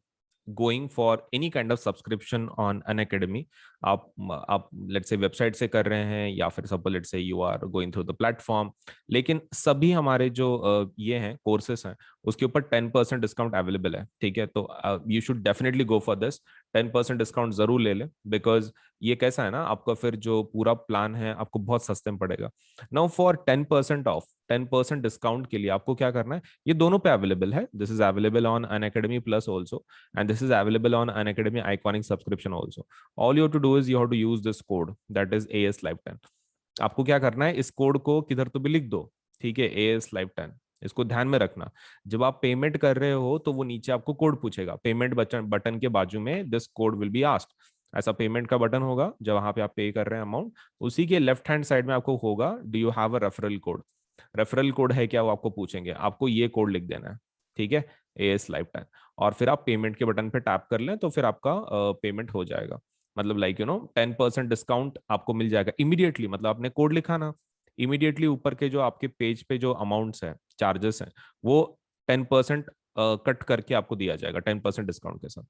going for any kind of subscription on an academy, आप let's say वेबसाइट से कर रहे हैं या फिर suppose let's say you are going through the platform, लेकिन सभी हमारे जो ये हैं कोर्सेस हैं उसके ऊपर 10% डिस्काउंट अवेलेबल है। ठीक है, तो you should definitely go for this, 10% discount जरूर ले लें बिकॉज ये कैसा है ना, आपका फिर जो पूरा प्लान है आपको बहुत सस्ते में पड़ेगा। नाउ फॉर 10% ऑफ, 10% डिस्काउंट के लिए आपको क्या करना है, ये दोनों पे अवेलेबल है। This is available on Unacademy Plus also and this is available on Unacademy Iconic subscription also. All you to do is you have to use this code that is AS Live 10। आपको क्या करना है, इस code को किधर तो भी लिख दो, ठीक है, AS Live 10। इसको ध्यान में रखना, जब आप पेमेंट कर रहे हो तो वो नीचे आपको कोड पूछेगा, पेमेंट बटन बटन के बाजू में this code will be asked. ऐसा पेमेंट का बटन होगा जब वहां पे आप पे कर रहे हैं अमाउंट, उसी के लेफ्ट हैंड साइड में आपको होगा do you have a referral code. Referral code है क्या वो आपको पूछेंगे, आपको ये कोड लिख देना है, ठीक है, AS Live 10, और फिर आप पेमेंट के बटन पे टैप कर लें तो फिर आपका पेमेंट हो जाएगा। मतलब लाइक यू नो 10% डिस्काउंट आपको मिल जाएगा इमीडिएटली। मतलब आपने कोड लिखा ना, इमीडिएटली ऊपर के जो आपके पेज पे जो अमाउंट्स है, चार्जेस हैं, वो 10% कट करके आपको दिया जाएगा 10% डिस्काउंट के साथ,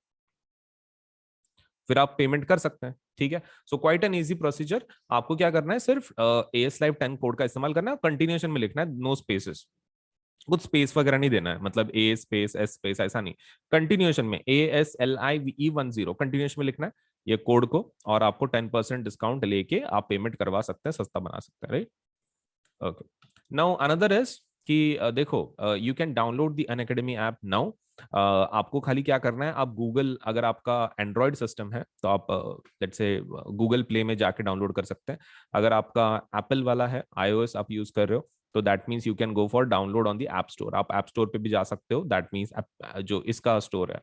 फिर आप पेमेंट कर सकते हैं। ठीक है, so quite an easy procedure. आपको क्या करना है, सिर्फ AS Live 10 कोड का इस्तेमाल करना है, कंटिन्यूएशन में लिखना है, नो स्पेसेस, कुछ स्पेस वगैरह नहीं देना है, मतलब A स्पेस S स्पेस ऐसा नहीं, कंटिन्यूएशन में ASLIVE10 कंटिन्यूएशन में लिखना है ये कोड को, और आपको 10% डिस्काउंट लेके आप पेमेंट करवा सकते हैं, सस्ता बना सकते हैं, right? Okay, now another is कि देखो, you can download the Unacademy app now. आपको खाली क्या करना है, आप गूगल, अगर आपका एंड्रॉयड सिस्टम है तो आप लेट्स से गूगल प्ले में जाके डाउनलोड कर सकते हैं। अगर आपका एप्पल वाला है, iOS आप यूज कर रहे हो, तो that means you can go for download on the app store. आप ऐप स्टोर पे भी जा सकते हो, दैट मीन्स जो इसका स्टोर है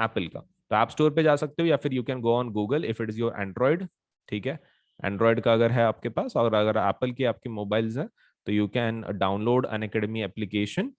एप्पल का, तो ऐप स्टोर पे जा सकते हो, या फिर you can go on Google if it is your Android. ठीक है, एंड्रॉयड का अगर है आपके पास, और अगर एप्पल की आपके मोबाइल्स हैं, तो you can download Unacademy application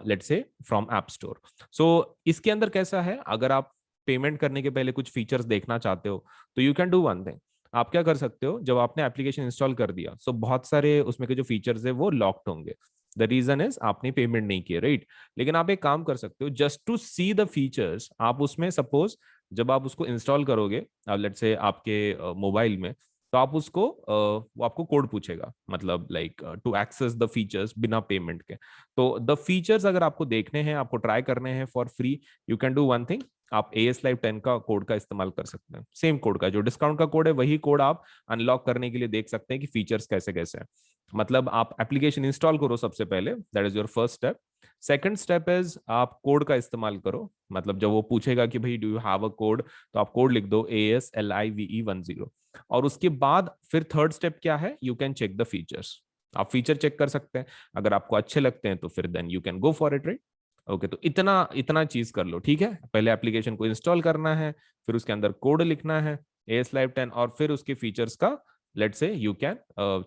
let's say from App Store. So इसके अंदर कैसा है, अगर आप पेमेंट करने के पहले कुछ फीचर्स देखना चाहते हो, तो you can do one thing. आप क्या कर सकते हो, जब आपने एप्लीकेशन इंस्टॉल कर दिया, सो बहुत सारे उसमें के जो फीचर्स है वो लॉक्ड होंगे। द रीजन इज आपने पेमेंट नहीं किया, राइट। लेकिन आप एक काम कर सकते हो, just to see the features, आप उसमें सपोज जब आप उसको इंस्टॉल करोगे लेट्स से आपके मोबाइल में, तो आप उसको वो आपको कोड पूछेगा, मतलब like to access the features बिना पेमेंट के। तो द फीचर्स अगर आपको देखने हैं, आपको ट्राई करने हैं for free, you can do one thing. आप AS Live 10 का कोड का इस्तेमाल कर सकते हैं, सेम कोड का, जो डिस्काउंट का कोड है वही कोड आप अनलॉक करने के लिए देख सकते हैं कि फीचर्स कैसे कैसे हैं। मतलब आप एप्लीकेशन इंस्टॉल करो सबसे पहले, that is your first step. Second step is आप कोड का इस्तेमाल करो, मतलब जब वो पूछेगा कि भाई do you have a code, तो आप कोड लिख दो ASLIVE10। और उसके बाद फिर थर्ड स्टेप क्या है, you can check the features. आप फीचर चेक कर सकते हैं, अगर आपको अच्छे लगते हैं तो फिर then you can go for it, right. Okay, तो इतना इतना चीज कर लो, ठीक है। पहले एप्लीकेशन को इंस्टॉल करना है, फिर उसके अंदर कोड लिखना है AS Live 10, और फिर उसके फीचर्स का लेट से यू कैन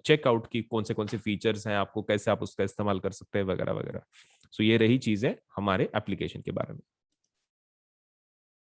चेक आउट की कौन से फीचर्स हैं, आपको कैसे आप उसका इस्तेमाल कर सकते हैं, वगैरह वगैरह। सो ये रही चीजें हमारे एप्लीकेशन के बारे में।